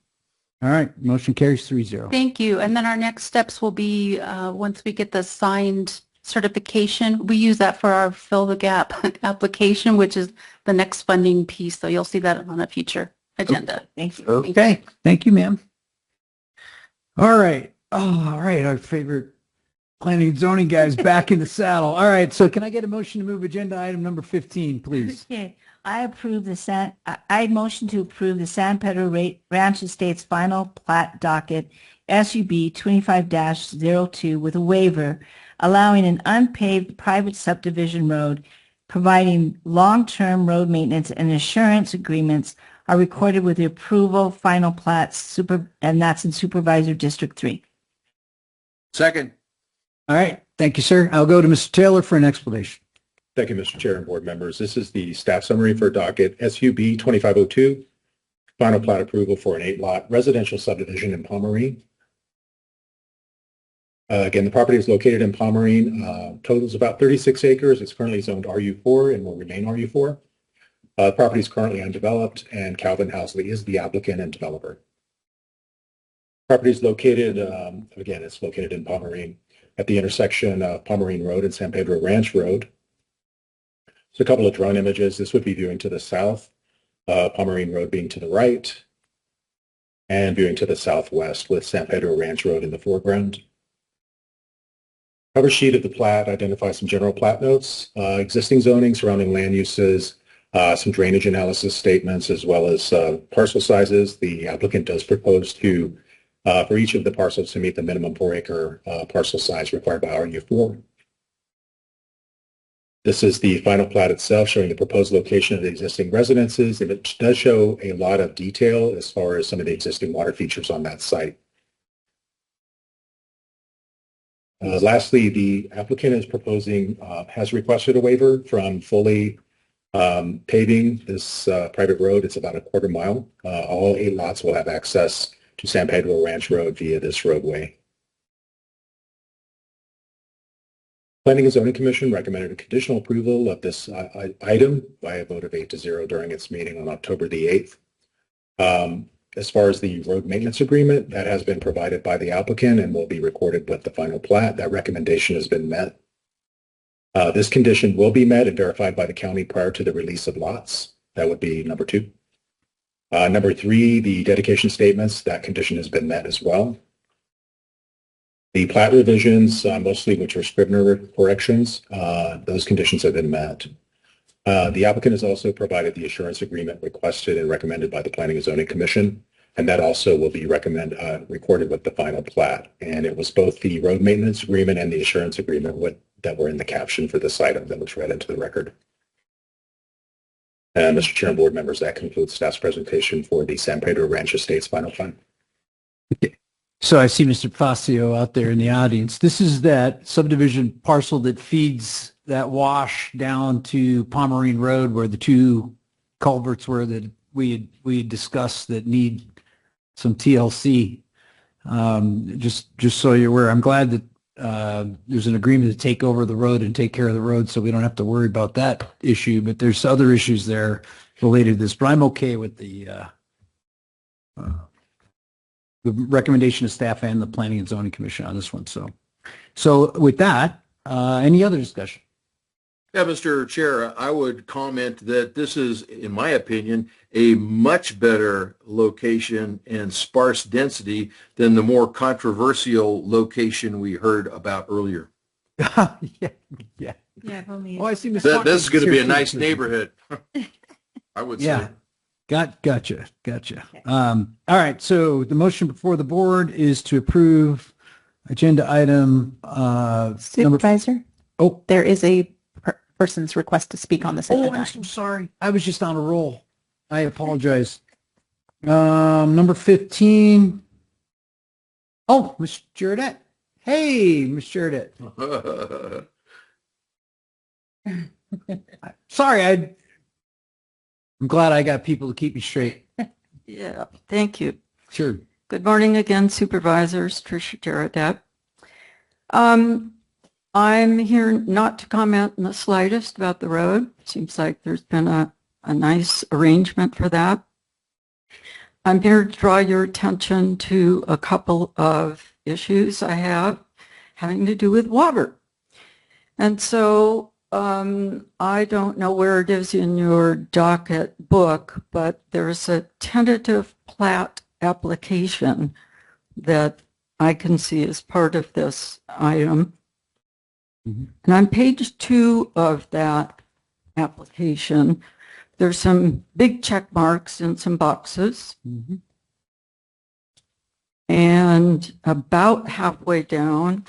Speaker 1: All right, motion carries 3-0.
Speaker 21: Thank you. And then our next steps will be once we get the signed certification, we use that for our Fill the Gap application, which is the next funding piece. So you'll see that on a future agenda. Thank you.
Speaker 1: Okay, thank you, ma'am. All right. Oh, all right, our favorite planning and zoning guys back in the saddle. All right, so can I get a motion to move agenda item number 15, please?
Speaker 5: Okay, I motion to approve the San Pedro Ranch Estates final plat docket SUB 25-02 with a waiver allowing an unpaved private subdivision road, providing long-term road maintenance and insurance agreements are recorded with the approval final plats and that's in Supervisor District 3.
Speaker 6: Second.
Speaker 1: All right, thank you, sir. I'll go to Mr. Taylor for an explanation.
Speaker 7: Thank you, Mr. Chair and board members. This is the staff summary for docket SUB 2502, final plat approval for an 8-lot residential subdivision in Pomerene. Again, the property is located in Pomerene, totals about 36 acres. It's currently zoned RU4 and will remain RU4. The property is currently undeveloped, and Calvin Housley is the applicant and developer. Property is located, again, it's located in Pomerene at the intersection of Pomerene Road and San Pedro Ranch Road. So a couple of drone images. This would be viewing to the south, Pomerene Road being to the right, and viewing to the southwest with San Pedro Ranch Road in the foreground. Cover sheet of the plat identifies some general plat notes, existing zoning surrounding land uses, some drainage analysis statements, as well as parcel sizes. The applicant does propose to, for each of the parcels, to meet the minimum 4-acre parcel size required by RU4. This is the final plat itself, showing the proposed location of the existing residences. It does show a lot of detail as far as some of the existing water features on that site. Lastly, the applicant is proposing, has requested a waiver from fully Paving this private road, it's about a quarter mile. All 8 lots will have access to San Pedro Ranch Road via this roadway. Planning and Zoning Commission recommended a conditional approval of this item by a vote of 8-0 during its meeting on October the 8th. As far as the road maintenance agreement, that has been provided by the applicant and will be recorded with the final plat. That recommendation has been met. This condition will be met and verified by the county prior to the release of lots. That would be number 2. Number 3, the dedication statements, that condition has been met as well. The plat revisions, mostly which are Scrivener corrections, those conditions have been met. The applicant has also provided the assurance agreement requested and recommended by the Planning and Zoning Commission, and that also will be recorded with the final plat. And it was both the road maintenance agreement and the assurance agreement that were in the caption for this item that was read into the record. And Mr. Chair and board members, that concludes staff's presentation for the San Pedro Ranch Estates final plan.
Speaker 1: Okay. So I see Mr. Facio out there in the audience. This is that subdivision parcel that feeds that wash down to Pomerine Road where the 2 culverts were that we had discussed that need some TLC. Just so you're aware, I'm glad that there's an agreement to take over the road and take care of the road so we don't have to worry about that issue, but there's other issues there related to this. But I'm okay with the recommendation of staff and the Planning and Zoning Commission on this one. So with that, any other discussion?
Speaker 6: Yeah, Mr. Chair, I would comment that this is, in my opinion, a much better location and sparse density than the more controversial location we heard about earlier.
Speaker 1: Yeah.
Speaker 9: Oh,
Speaker 1: I see.
Speaker 6: This is going to be a nice neighborhood, I would say.
Speaker 1: Yeah. Gotcha. All right. So the motion before the board is to approve agenda item
Speaker 9: Supervisor?
Speaker 1: Oh,
Speaker 9: there is a person's request to speak on this.
Speaker 1: I'm so sorry. I was just on a roll. I apologize. Number 15. Oh, Ms. Jardette. Hey, Ms. Jardette. Sorry, I'm glad I got people to keep me straight.
Speaker 13: Yeah, thank you.
Speaker 1: Sure.
Speaker 13: Good morning again, Supervisors. Tricia Jardette. I'm here not to comment in the slightest about the road. Seems like there's been a nice arrangement for that. I'm here to draw your attention to a couple of issues I have having to do with water. And so I don't know where it is in your docket book, but there's a tentative plat application that I can see as part of this item. And on page 2 of that application, there's some big check marks in some boxes. And about halfway down,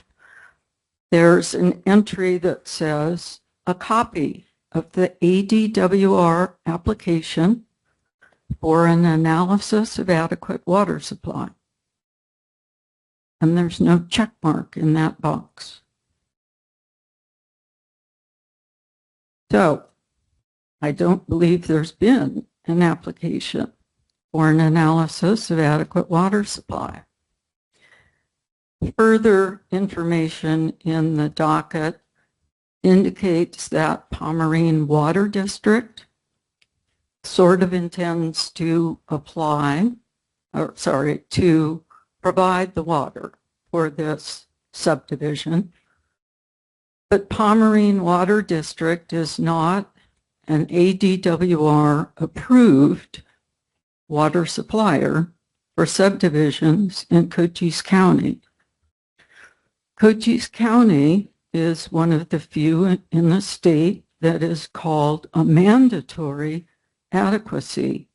Speaker 13: there's an entry that says a copy of the ADWR application for an analysis of adequate water supply. And there's no check mark in that box. So I don't believe there's been an application for an analysis of adequate water supply. Further information in the docket indicates that Pomerine Water District sort of intends to to provide the water for this subdivision. But Pomerine Water District is not an ADWR approved water supplier for subdivisions in Cochise County. Cochise County is one of the few in the state that is called a mandatory adequacy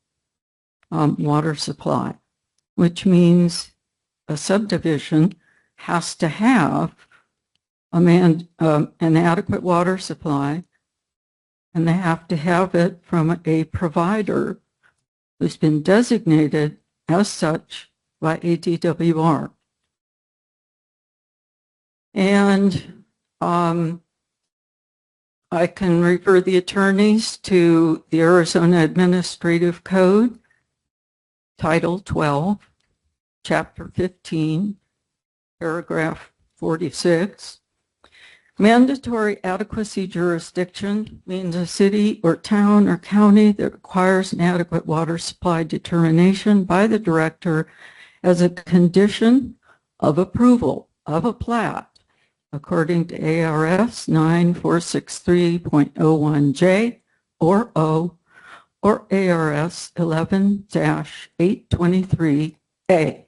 Speaker 13: water supply, which means a subdivision has to have an adequate water supply, and they have to have it from a provider who's been designated as such by ADWR. And I can refer the attorneys to the Arizona Administrative Code, Title 12, Chapter 15, Paragraph 46. Mandatory adequacy jurisdiction means a city or town or county that requires an adequate water supply determination by the director as a condition of approval of a plat according to ARS 9463.01J or O or ARS 11-823A.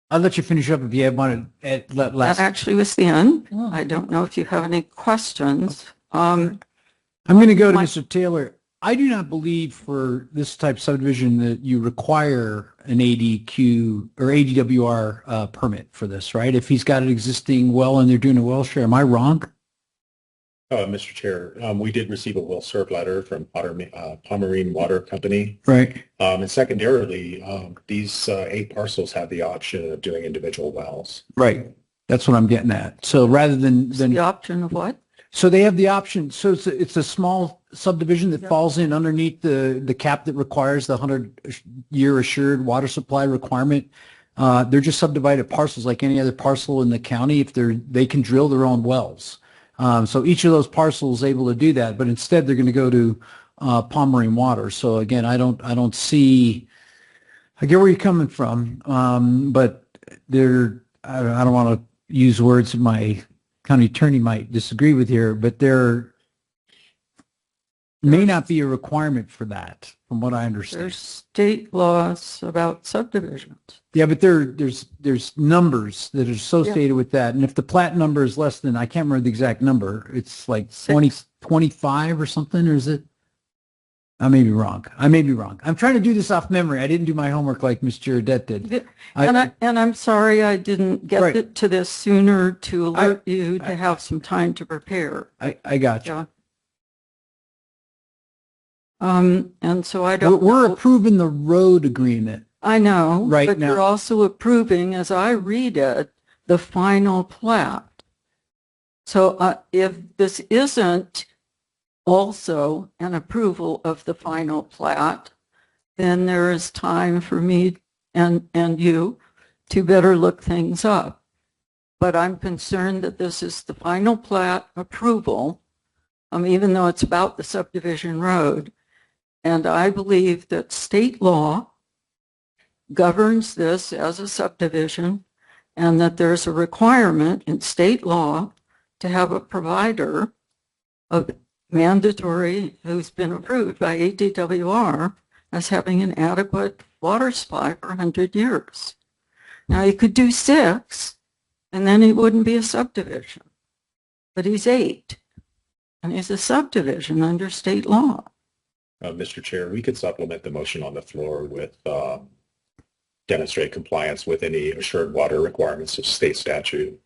Speaker 1: I'll let you finish up if you want to
Speaker 13: That
Speaker 1: last.
Speaker 13: actually was the end. I don't know if you have any questions.
Speaker 1: I'm going to go to
Speaker 13: my-
Speaker 1: Mr. Taylor. I do not believe for this type of subdivision that you require an ADQ or ADWR permit for this, right? If he's got an existing well and they're doing a well share, am I wrong?
Speaker 7: Mr. Chair, we did receive a will serve letter from Pomerine Water Company.
Speaker 1: Right.
Speaker 7: And secondarily, these 8 parcels have the option of doing individual wells.
Speaker 1: Right. That's what I'm getting at. So rather than
Speaker 13: The option of what?
Speaker 1: so they have the option. So it's a small subdivision that falls in underneath the cap that requires the 100-year assured water supply requirement. They're just subdivided parcels like any other parcel in the county. If they can drill their own wells. So each of those parcels is able to do that, but instead they're going to go to Pomerine Water. So again, I don't see. I get where you're coming from, but I don't want to use words that my county attorney might disagree with here, but there may not be a requirement for that, from what I understand.
Speaker 13: There's state laws about subdivisions.
Speaker 1: Yeah, but there's numbers that are associated with that, and if the plat number is less than, I can't remember the exact number, it's like 25 or something, or is it? I may be wrong. I'm trying to do this off memory. I didn't do my homework like Ms. Girodet did.
Speaker 13: And I'm sorry I didn't get
Speaker 1: Right.
Speaker 13: to this sooner to alert you to have some time to prepare.
Speaker 1: I got you.
Speaker 13: Yeah. And so I don't.
Speaker 1: We're approving the road agreement.
Speaker 13: I know,
Speaker 1: Right
Speaker 13: but
Speaker 1: now.
Speaker 13: you're also approving, as I read it, the final plat. So if this isn't also an approval of the final plat, then there is time for me and you to better look things up. But I'm concerned that this is the final plat approval, even though it's about the subdivision road. And I believe that state law governs this as a subdivision and that there's a requirement in state law to have a provider of mandatory who's been approved by ADWR as having an adequate water supply for 100 years. Now, he could do 6, and then it wouldn't be a subdivision. But he's 8, and he's a subdivision under state law.
Speaker 7: Mr. Chair, we could supplement the motion on the floor with demonstrate compliance with any assured water requirements of state statute.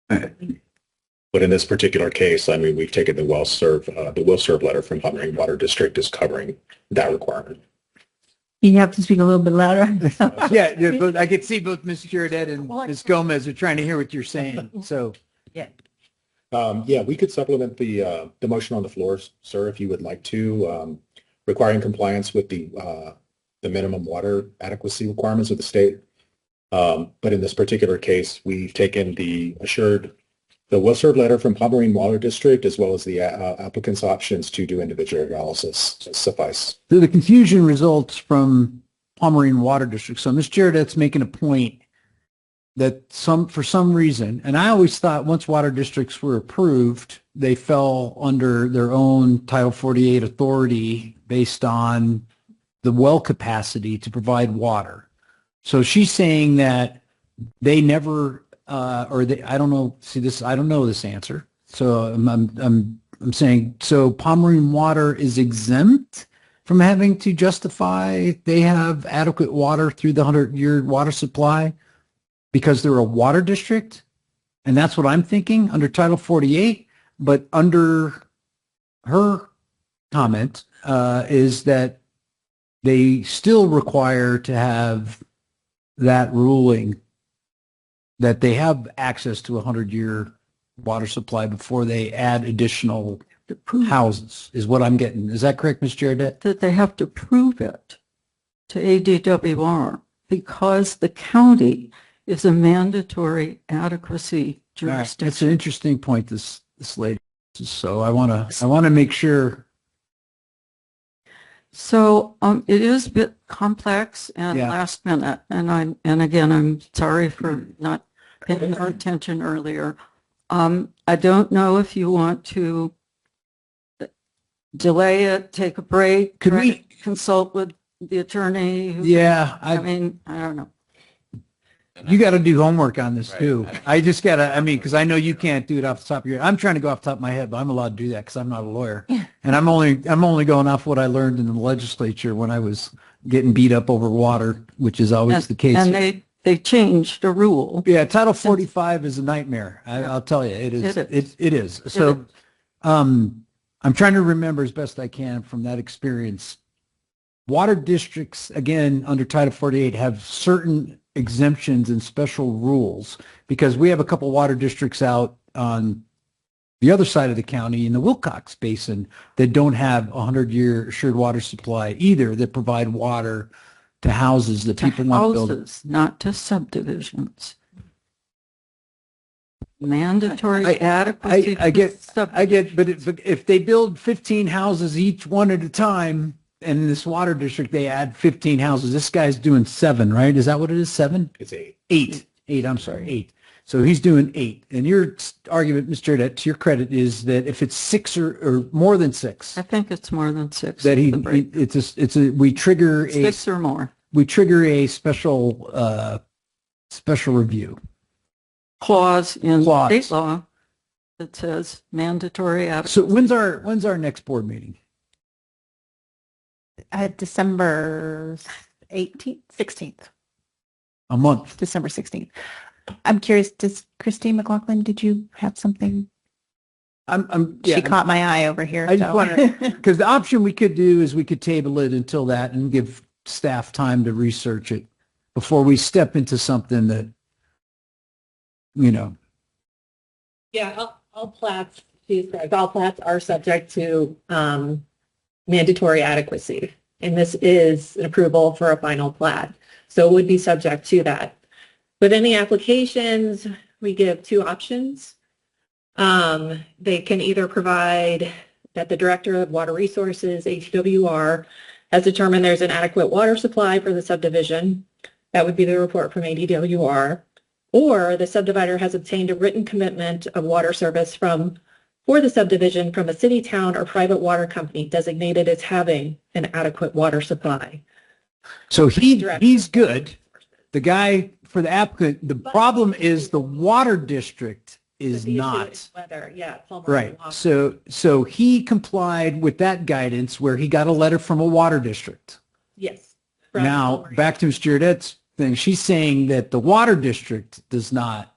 Speaker 7: But in this particular case, I mean, we've taken the will serve letter from Pomerine Water District is covering that requirement.
Speaker 3: You have to speak a little bit louder.
Speaker 1: Yeah, but I could see both Ms. Girodet and Ms. Gomez are trying to hear what you're saying. So,
Speaker 3: yeah.
Speaker 7: Yeah, we could supplement the motion on the floor, sir, if you would like to, requiring compliance with the minimum water adequacy requirements of the state. But in this particular case, we've taken the will serve letter from Pomerine Water District as well as the applicant's options to do individual analysis suffice.
Speaker 1: the confusion results from Pomerine Water District. So Ms. Girodet's making a point that for some reason, and I always thought once water districts were approved, they fell under their own Title 48 authority based on the well capacity to provide water. So she's saying that they never, I don't know. See this, I don't know this answer. So I'm saying, so Pomerine Water is exempt from having to justify they have adequate water through the 100-year water supply because they're a water district, and that's what I'm thinking under Title 48. But under her comment is that they still require to have that ruling that they have access to a 100-year water supply before they add additional houses, is what I'm getting. Is that correct, Ms. Giardet?
Speaker 13: That they have to prove it to ADWR because the county is a mandatory adequacy
Speaker 1: All right.
Speaker 13: jurisdiction.
Speaker 1: That's an interesting point, this lady. So I want to make sure.
Speaker 13: So it is a bit complex and
Speaker 1: Yeah.
Speaker 13: last minute, and again, I'm sorry for not paying more attention earlier. I don't know if you want to delay it, take a break,
Speaker 1: Could we
Speaker 13: consult with the attorney?
Speaker 1: Yeah,
Speaker 13: I mean, I don't know.
Speaker 1: You got to do homework on this too. I just got to, because I know you can't do it off the top of your head. I'm trying to go off the top of my head, but I'm allowed to do that because I'm not a lawyer. And I'm only going off what I learned in the legislature when I was getting beat up over water, which is always the case.
Speaker 13: And they changed a rule.
Speaker 1: Yeah, Title 45 is a nightmare. I'll tell you, it is. It is. So I'm trying to remember as best I can from that experience. Water districts, again, under Title 48 have certain exemptions and special rules because we have a couple water districts out on the other side of the county in the Wilcox Basin that don't have a 100-year assured water supply either, that provide water to houses that people want to build.
Speaker 13: Not to subdivisions. Mandatory adequacy.
Speaker 1: I get, but if they build 15 houses each one at a time, and in this water district they add 15 houses, this guy's doing 7, right? Is that what it is? 7?
Speaker 7: It's 8.
Speaker 1: 8. I'm sorry, 8. So he's doing 8. And your argument, Mr. Giardet, to your credit, is that if it's 6 or more than 6,
Speaker 13: I think it's more than 6.
Speaker 1: that we trigger
Speaker 13: 6 or more.
Speaker 1: We trigger a special review
Speaker 13: Clause in state law that says mandatory adequacy.
Speaker 1: So when's our next board meeting?
Speaker 2: December 18th, 16th.
Speaker 1: A month.
Speaker 2: December 16th. I'm curious, does Christine McLaughlin, did you have something? She caught my eye over here.
Speaker 1: I just want to, because the option we could do is we could table it until that and give staff time to research it before we step into something that,
Speaker 12: Yeah, all plats, she's correct, all plats are subject to mandatory adequacy. And this is an approval for a final plat. So it would be subject to that. With any applications, we give 2 options. They can either provide that the Director of Water Resources, HWR, has determined there's an adequate water supply for the subdivision. That would be the report from ADWR. Or the subdivider has obtained a written commitment of water service for the subdivision from a city, town, or private water company designated as having an adequate water supply.
Speaker 1: So he's good. The guy for the applicant, the problem is the water district is not.
Speaker 12: Whether,
Speaker 1: Right. So he complied with that guidance where he got a letter from a water district.
Speaker 12: Yes.
Speaker 1: Now, back to Ms. Giardet's thing, she's saying that the water district does not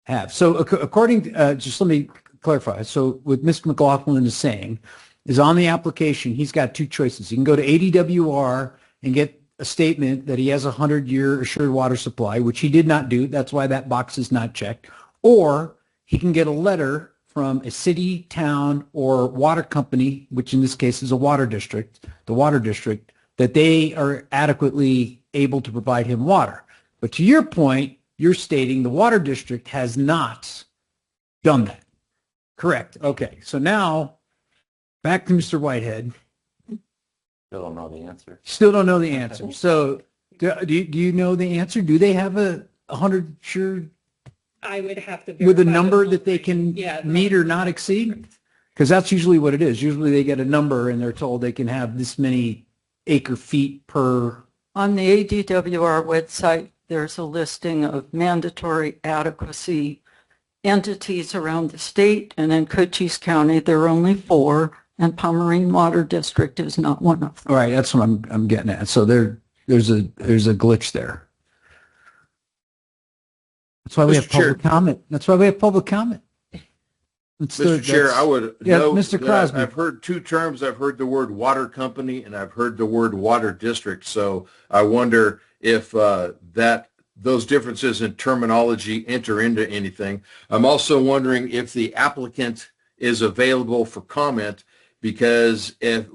Speaker 1: have. So according, just let me clarify. So what Mr. McLaughlin is saying is on the application, he's got 2 choices. He can go to ADWR and get a statement that he has a 100-year assured water supply, which he did not do. That's why that box is not checked. Or he can get a letter from a city, town, or water company, which in this case is a water district, the water district, that they are adequately able to provide him water. But to your point, you're stating the water district has not done that. Correct. Okay. So now back to Mr. Whitehead.
Speaker 15: Still don't know the answer.
Speaker 1: Still don't know the answer. So do you know the answer? Do they have a 100 sure
Speaker 12: I would have to
Speaker 1: with a number that they can meet or not exceed? Because that's usually what it is. Usually they get a number and they're told they can have this many acre feet per.
Speaker 13: On the ADWR website, there's a listing of mandatory adequacy entities around the state, and in Cochise County, there are only 4, and Pomerine Water District is not one of them.
Speaker 1: All right, that's what I'm getting at. So there's a glitch there. That's why we have public comment. That's why we have public comment.
Speaker 6: Mr. Chair, I would note
Speaker 1: Mr.
Speaker 6: that
Speaker 1: Crosby.
Speaker 6: I've heard 2 terms. I've heard the word water company and I've heard the word water district. So I wonder if those differences in terminology enter into anything. I'm also wondering if the applicant is available for comment, because if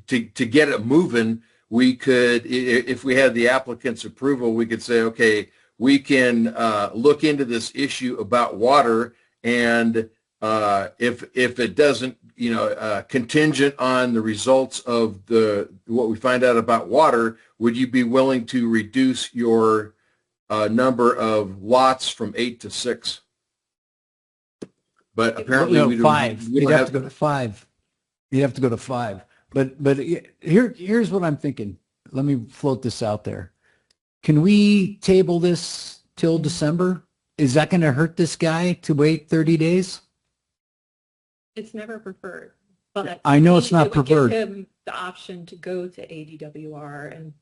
Speaker 6: to get it moving, we could, if we had the applicant's approval, we could say, okay, we can look into this issue about water, and if it doesn't, contingent on the results of what we find out about water, would you be willing to reduce your number of lots from 8 to 6? But apparently we don't.
Speaker 1: 5.
Speaker 6: We
Speaker 1: You'd
Speaker 6: don't
Speaker 1: have to go to 5. You'd have to go to 5. But here's what I'm thinking. Let me float this out there. Can we table this till December? Is that going to hurt this guy to wait 30 days?
Speaker 12: It's never preferred, but
Speaker 1: I know it's not
Speaker 12: it would give
Speaker 1: preferred.
Speaker 12: him the option to go to ADWR and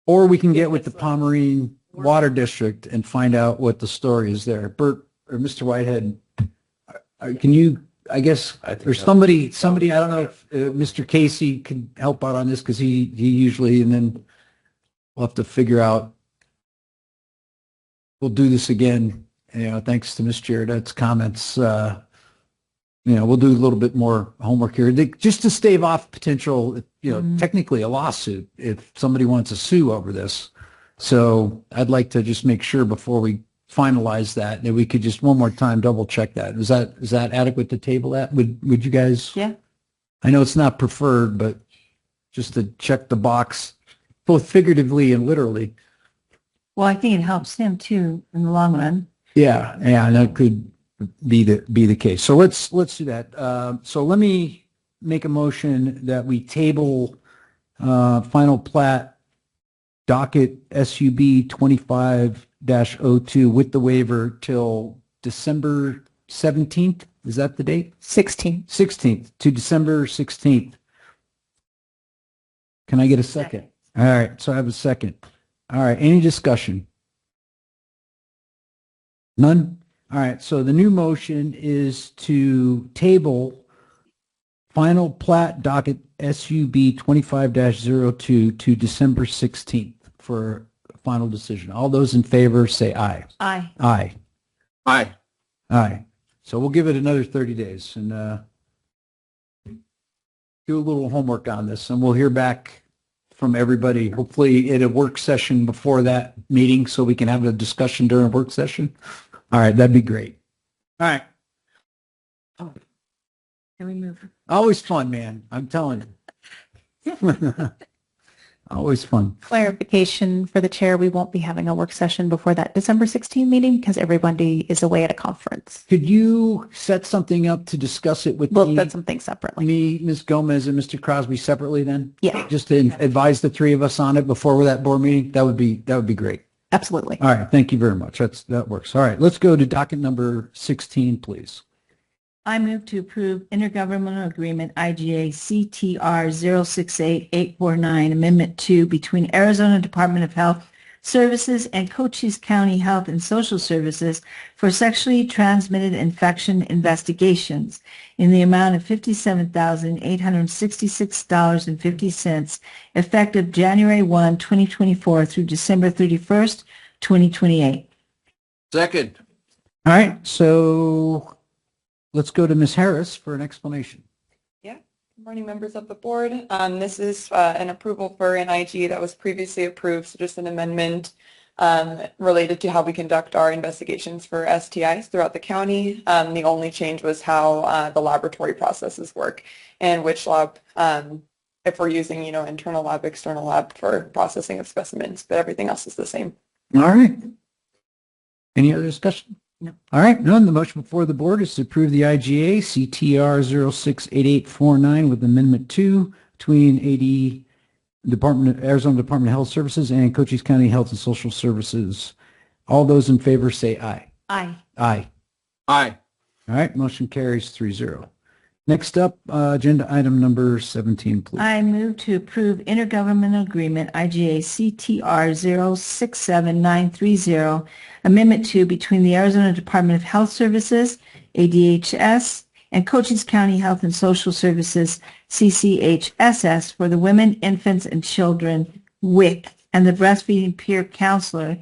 Speaker 1: Or we can get with the Pomerene Water District and find out what the story is there. Bert or Mr. Whitehead, can you, I guess, or somebody, I don't know if Mr. Casey can help out on this, because he usually, and then we'll have to figure out, we'll do this again, thanks to Ms. Giordet's comments. We'll do a little bit more homework here, just to stave off potential, technically a lawsuit if somebody wants to sue over this. So I'd like to just make sure before we finalize that we could just one more time double check that. Is that adequate to table that? Would you guys?
Speaker 9: Yeah.
Speaker 1: I know it's not preferred, but just to check the box, both figuratively and literally.
Speaker 5: Well, I think it helps him too in the long run.
Speaker 1: Yeah, and that could be the case. So let's do that. So let me make a motion that we table final plat docket SUB 25-02 with the waiver till December 17th. Is that the date? 16th to December 16th. Can I get a second? All right, so I have a second. All right, any discussion? None? All right, so the new motion is to table final plat docket SUB 25-02 to December 16th for final decision. All those in favor say aye.
Speaker 5: Aye.
Speaker 1: Aye.
Speaker 6: Aye.
Speaker 1: Aye. So we'll give it another 30 days and do a little homework on this, and we'll hear back from everybody, hopefully at a work session before that meeting, so we can have a discussion during a work session. All right, that'd be great. All right.
Speaker 5: Can we move?
Speaker 1: Always fun, man. I'm telling you. Always fun.
Speaker 9: Clarification for the chair, we won't be having a work session before that December 16 meeting because everybody is away at a conference.
Speaker 1: Could you set something up to discuss it with
Speaker 9: We'll set something separately.
Speaker 1: me, Ms. Gomez, and Mr. Crosby separately then?
Speaker 9: Yeah.
Speaker 1: Just to advise the three of us on it before that board meeting? That would be great.
Speaker 9: Absolutely.
Speaker 1: All right. Thank you very much. That works. All right. Let's go to docket number 16, please.
Speaker 5: I move to approve intergovernmental agreement IGA CTR 068849 Amendment 2 between Arizona Department of Health Services and Cochise County Health and Social Services for sexually transmitted infection investigations in the amount of $57,866.50 effective January 1, 2024 through December 31st, 2028.
Speaker 6: Second.
Speaker 1: All right. So let's go to Ms. Harris for an explanation.
Speaker 4: Good morning, members of the board. This is an approval for an IG that was previously approved, so just an amendment related to how we conduct our investigations for STIs throughout the county. The only change was how the laboratory processes work and which lab, if we're using, internal lab, external lab for processing of specimens, but everything else is the same.
Speaker 1: All right. Any other discussion?
Speaker 5: No.
Speaker 1: All right. None. The motion before the board is to approve the IGA CTR 068849 with Amendment 2 between Arizona Department of Health Services and Cochise County Health and Social Services. All those in favor say aye.
Speaker 5: Aye.
Speaker 1: Aye.
Speaker 6: Aye.
Speaker 1: All right. Motion carries 3-0. Next up, agenda item number 17, please.
Speaker 5: I move to approve intergovernmental agreement IGA CTR 067930, Amendment 2 between the Arizona Department of Health Services, ADHS, and Cochise County Health and Social Services, CCHSS, for the Women, Infants, and Children, WIC, and the Breastfeeding Peer Counselor,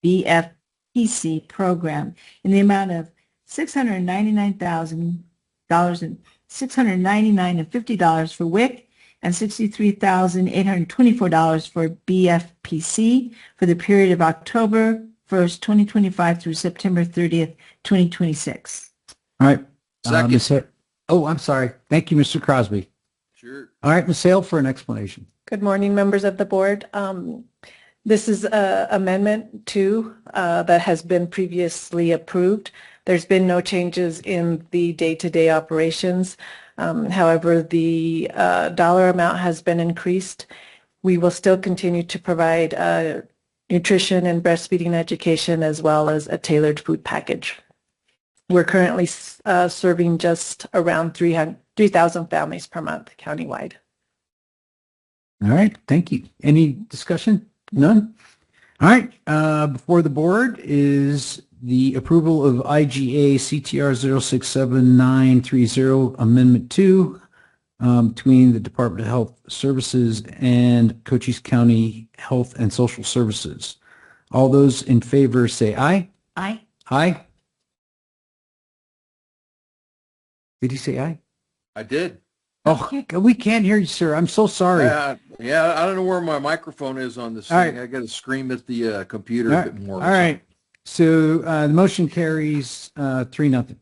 Speaker 5: BFPC program in the amount of $699,699.50 for WIC and $63,824 for BFPC for the period of October 1st, 2025 through September 30th, 2026.
Speaker 1: All right.
Speaker 6: Second.
Speaker 1: Ms. Oh, I'm sorry. Thank you, Mr. Crosby.
Speaker 6: Sure.
Speaker 1: All right, Ms. Hale for an explanation.
Speaker 12: Good morning, members of the board. This is Amendment 2 that has been previously approved. There's been no changes in the day-to-day operations. However, the dollar amount has been increased. We will still continue to provide nutrition and breastfeeding education as well as a tailored food package. We're currently serving just around 3,000 families per month countywide.
Speaker 1: All right, thank you. Any discussion? None? All right, before the board is the approval of IGA CTR 067930 Amendment 2 between the Department of Health Services and Cochise County Health and Social Services. All those in favor say aye.
Speaker 5: Aye.
Speaker 1: Aye. Did he say aye?
Speaker 6: I did.
Speaker 1: Oh, we can't hear you, sir. I'm so sorry.
Speaker 6: Yeah, I don't know where my microphone is on this
Speaker 1: All
Speaker 6: thing.
Speaker 1: right.
Speaker 6: I got to scream at the computer a bit more.
Speaker 1: All right. So the motion carries 3-0.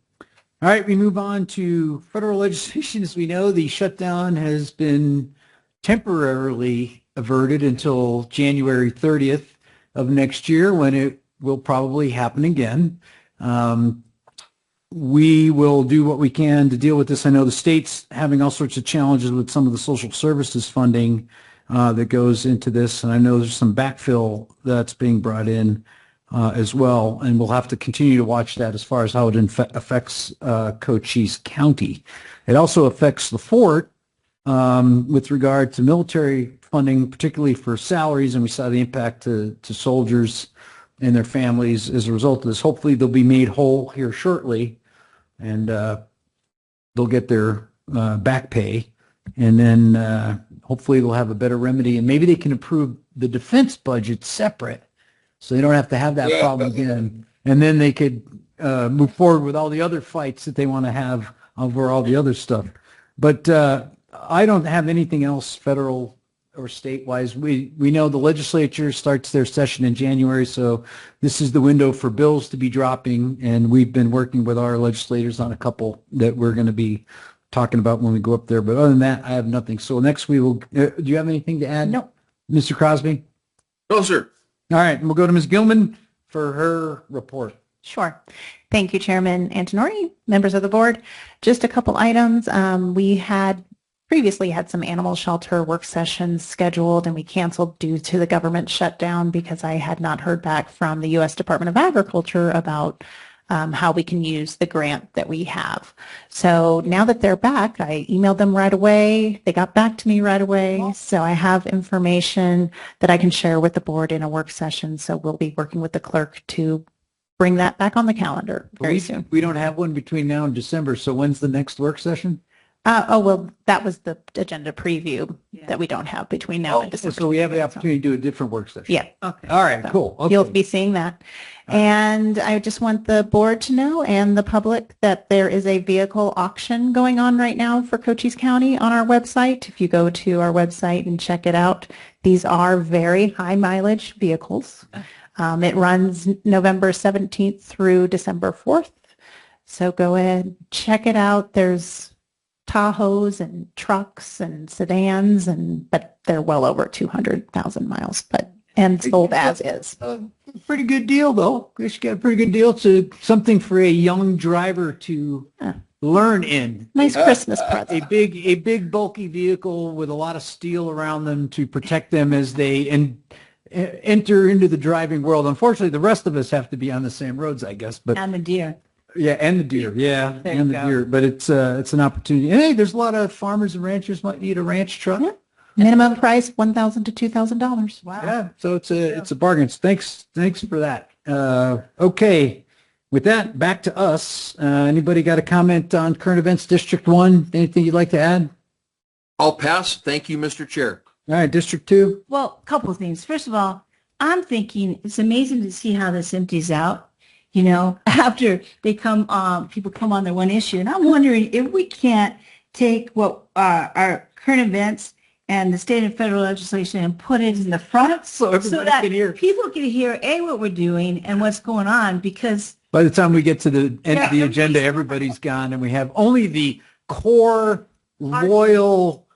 Speaker 1: All right, we move on to federal legislation. As we know, the shutdown has been temporarily averted until January 30th of next year, when it will probably happen again. We will do what we can to deal with this. I know the state's having all sorts of challenges with some of the social services funding that goes into this, and I know there's some backfill that's being brought in as well, and we'll have to continue to watch that as far as how it affects Cochise County. It also affects the fort with regard to military funding, particularly for salaries, and we saw the impact to soldiers and their families as a result of this. Hopefully they'll be made whole here shortly, and they'll get their back pay, and then hopefully they'll have a better remedy, and maybe they can approve the defense budget separate so they don't have to have that problem again, and then they could move forward with all the other fights that they want to have over all the other stuff. But I don't have anything else federal or state-wise. We know the legislature starts their session in January, so this is the window for bills to be dropping, and we've been working with our legislators on a couple that we're going to be talking about when we go up there. But other than that, I have nothing. So next we will, do you have anything to add?
Speaker 5: No.
Speaker 1: Mr. Crosby?
Speaker 6: No, sir.
Speaker 1: All right, and we'll go to Ms. Gilman for her report.
Speaker 9: Sure. Thank you, Chairman Antonori, members of the board. Just a couple items. We had previously had some animal shelter work sessions scheduled, and we canceled due to the government shutdown because I had not heard back from the U.S. Department of Agriculture about how we can use the grant that we have. So now that they're back, I emailed them right away. They got back to me right away. So I have information that I can share with the board in a work session. So we'll be working with the clerk to bring that back on the calendar very soon.
Speaker 1: We don't have one between now and December, so when's the next work session?
Speaker 9: Well, that was the agenda preview that we don't have between now and December.
Speaker 1: So we have the opportunity to do a different work session.
Speaker 9: Yeah.
Speaker 1: Okay. All right, cool. Okay.
Speaker 9: You'll be seeing that. And I just want the board to know and the public that there is a vehicle auction going on right now for Cochise County on our website. If you go to our website and check it out, these are very high mileage vehicles. It runs November 17th through December 4th. So go ahead, check it out. There's Tahoes and trucks and sedans, but they're well over 200,000 miles, and sold as is.
Speaker 1: Pretty good deal, though. You got a pretty good deal. To something for a young driver to learn in.
Speaker 9: Nice Christmas present.
Speaker 1: A big bulky vehicle with a lot of steel around them to protect them as they enter into the driving world. Unfortunately, the rest of us have to be on the same roads, I guess. But
Speaker 5: And the deer.
Speaker 1: yeah, and the deer. Yeah,
Speaker 5: There
Speaker 1: and
Speaker 5: you
Speaker 1: the
Speaker 5: go.
Speaker 1: deer. But it's an opportunity. And hey, there's a lot of farmers and ranchers might need a ranch truck.
Speaker 9: Yeah. Minimum price $1,000 to $2,000.
Speaker 5: Wow.
Speaker 1: Yeah, so it's a bargain. Thanks for that. Okay, with that, back to us. Anybody got a comment on current events, District 1? Anything you'd like to add?
Speaker 6: I'll pass. Thank you, Mr. Chair.
Speaker 1: All right, District 2.
Speaker 5: Well, a couple of things. First of all, I'm thinking it's amazing to see how this empties out, you know, after they come, people come on their one issue. And I'm wondering if we can't take what our current events and the state and federal legislation and put it in the front
Speaker 1: So everybody
Speaker 5: that
Speaker 1: can hear.
Speaker 5: people can hear, A, what we're doing and what's going on, because
Speaker 1: By the time we get to the end
Speaker 5: Yeah,
Speaker 1: of the agenda, everybody's gone, and we have only the core, loyal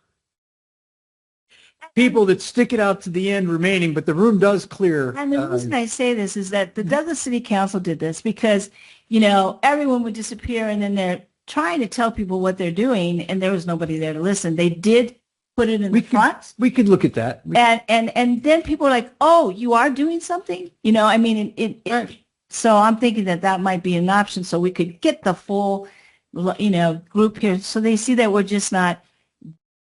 Speaker 1: people that stick it out to the end remaining, but the room does clear.
Speaker 5: And the reason I say this is that the Douglas City Council did this because, you know, everyone would disappear and then they're trying to tell people what they're doing and there was nobody there to listen. They did put it in the front.
Speaker 1: We could look at that.
Speaker 5: And then people are like, oh, you are doing something? You know, I mean, so I'm thinking that that might be an option so we could get the full, you know, group here so they see that we're just not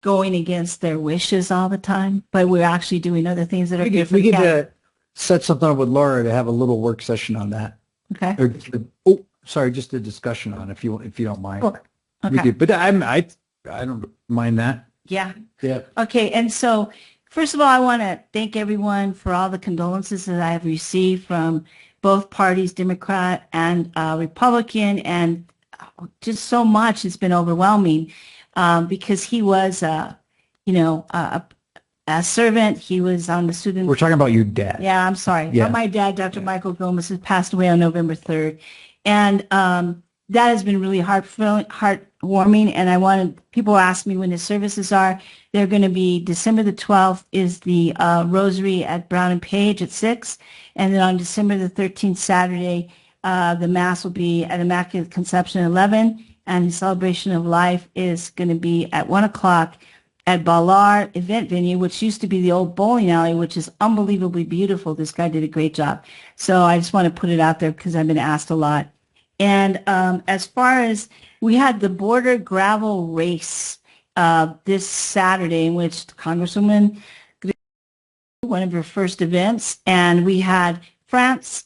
Speaker 5: going against their wishes all the time, but we're actually doing other things that are good for
Speaker 1: We
Speaker 5: the
Speaker 1: could
Speaker 5: county.
Speaker 1: set something up with Laura to have a little work session on that.
Speaker 5: Okay.
Speaker 1: Or, oh, sorry, just a discussion on it, if you don't mind.
Speaker 5: Sure.
Speaker 1: We
Speaker 5: Okay.
Speaker 1: could, but I don't mind that.
Speaker 5: Yeah.
Speaker 1: Yeah.
Speaker 5: Okay. And so, first of all, I want to thank everyone for all the condolences that I have received from both parties, Democrat and Republican, and just so much. It's been overwhelming because he was, you know, a servant. He was on the student.
Speaker 1: We're talking about your dad.
Speaker 5: Yeah, I'm sorry.
Speaker 1: Yeah.
Speaker 5: My dad, Dr. Michael Gomez, has passed away on November 3rd. And that has been really heartwarming. And I wanted, people ask me when the services are. They're going to be December the 12th is the Rosary at Brown and Page at 6. And then on December the 13th, Saturday, the Mass will be at Immaculate Conception at 11. And the Celebration of Life is going to be at 1 o'clock at Ballard Event Venue, which used to be the old bowling alley, which is unbelievably beautiful. This guy did a great job. So I just want to put it out there because I've been asked a lot. And as far as we had the border gravel race this Saturday, in which Congresswoman, one of her first events, and we had France,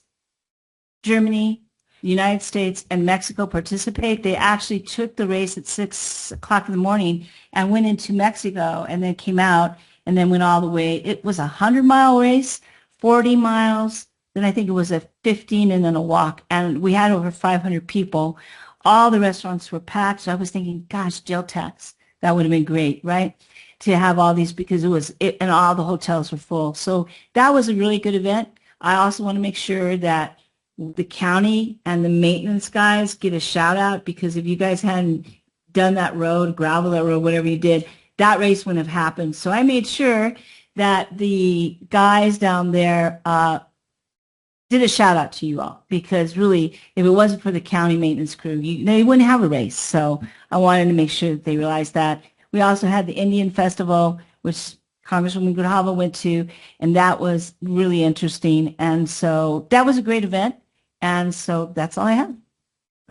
Speaker 5: Germany, the United States, and Mexico participate. They actually took the race at 6 o'clock in the morning and went into Mexico and then came out and then went all the way. It was a 100-mile race, 40 miles, then I think it was a 15 and then a walk. And we had over 500 people. All the restaurants were packed. So I was thinking, gosh, jail tax. That would have been great, right? To have all these because and all the hotels were full. So that was a really good event. I also want to make sure that the county and the maintenance guys get a shout out because if you guys hadn't done that road, gravel that road, whatever you did, that race wouldn't have happened. So I made sure that the guys down there did a shout out to you all because really, if it wasn't for the county maintenance crew, they wouldn't have a race. So I wanted to make sure that they realized that. We also had the Indian Festival, which Congresswoman Grijalva went to, and that was really interesting. And so that was a great event. And so that's all I have.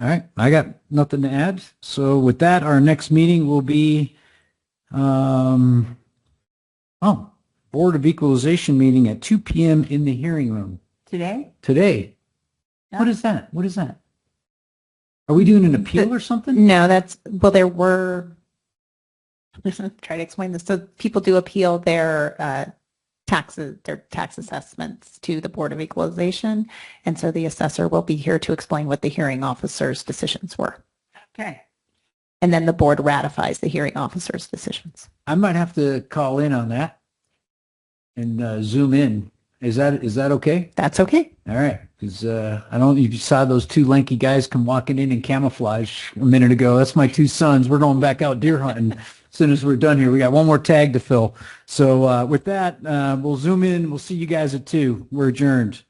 Speaker 1: All right. I got nothing to add. So with that, our next meeting will be, Board of Equalization meeting at 2 p.m. in the hearing room. Today.
Speaker 5: Yeah.
Speaker 1: What is that? What is that? Are we doing an appeal or something?
Speaker 9: No, there were, listen, try to explain this. So people do appeal their tax assessments to the Board of Equalization. And so the assessor will be here to explain what the hearing officer's decisions were.
Speaker 5: Okay.
Speaker 9: And then the board ratifies the hearing officer's decisions.
Speaker 1: I might have to call in on that and zoom in. Is that okay?
Speaker 9: That's okay.
Speaker 1: All right. Because I don't know if you saw those two lanky guys come walking in camouflage a minute ago. That's my two sons. We're going back out deer hunting as soon as we're done here. We got one more tag to fill. So with that, we'll zoom in. We'll see you guys at 2. We're adjourned.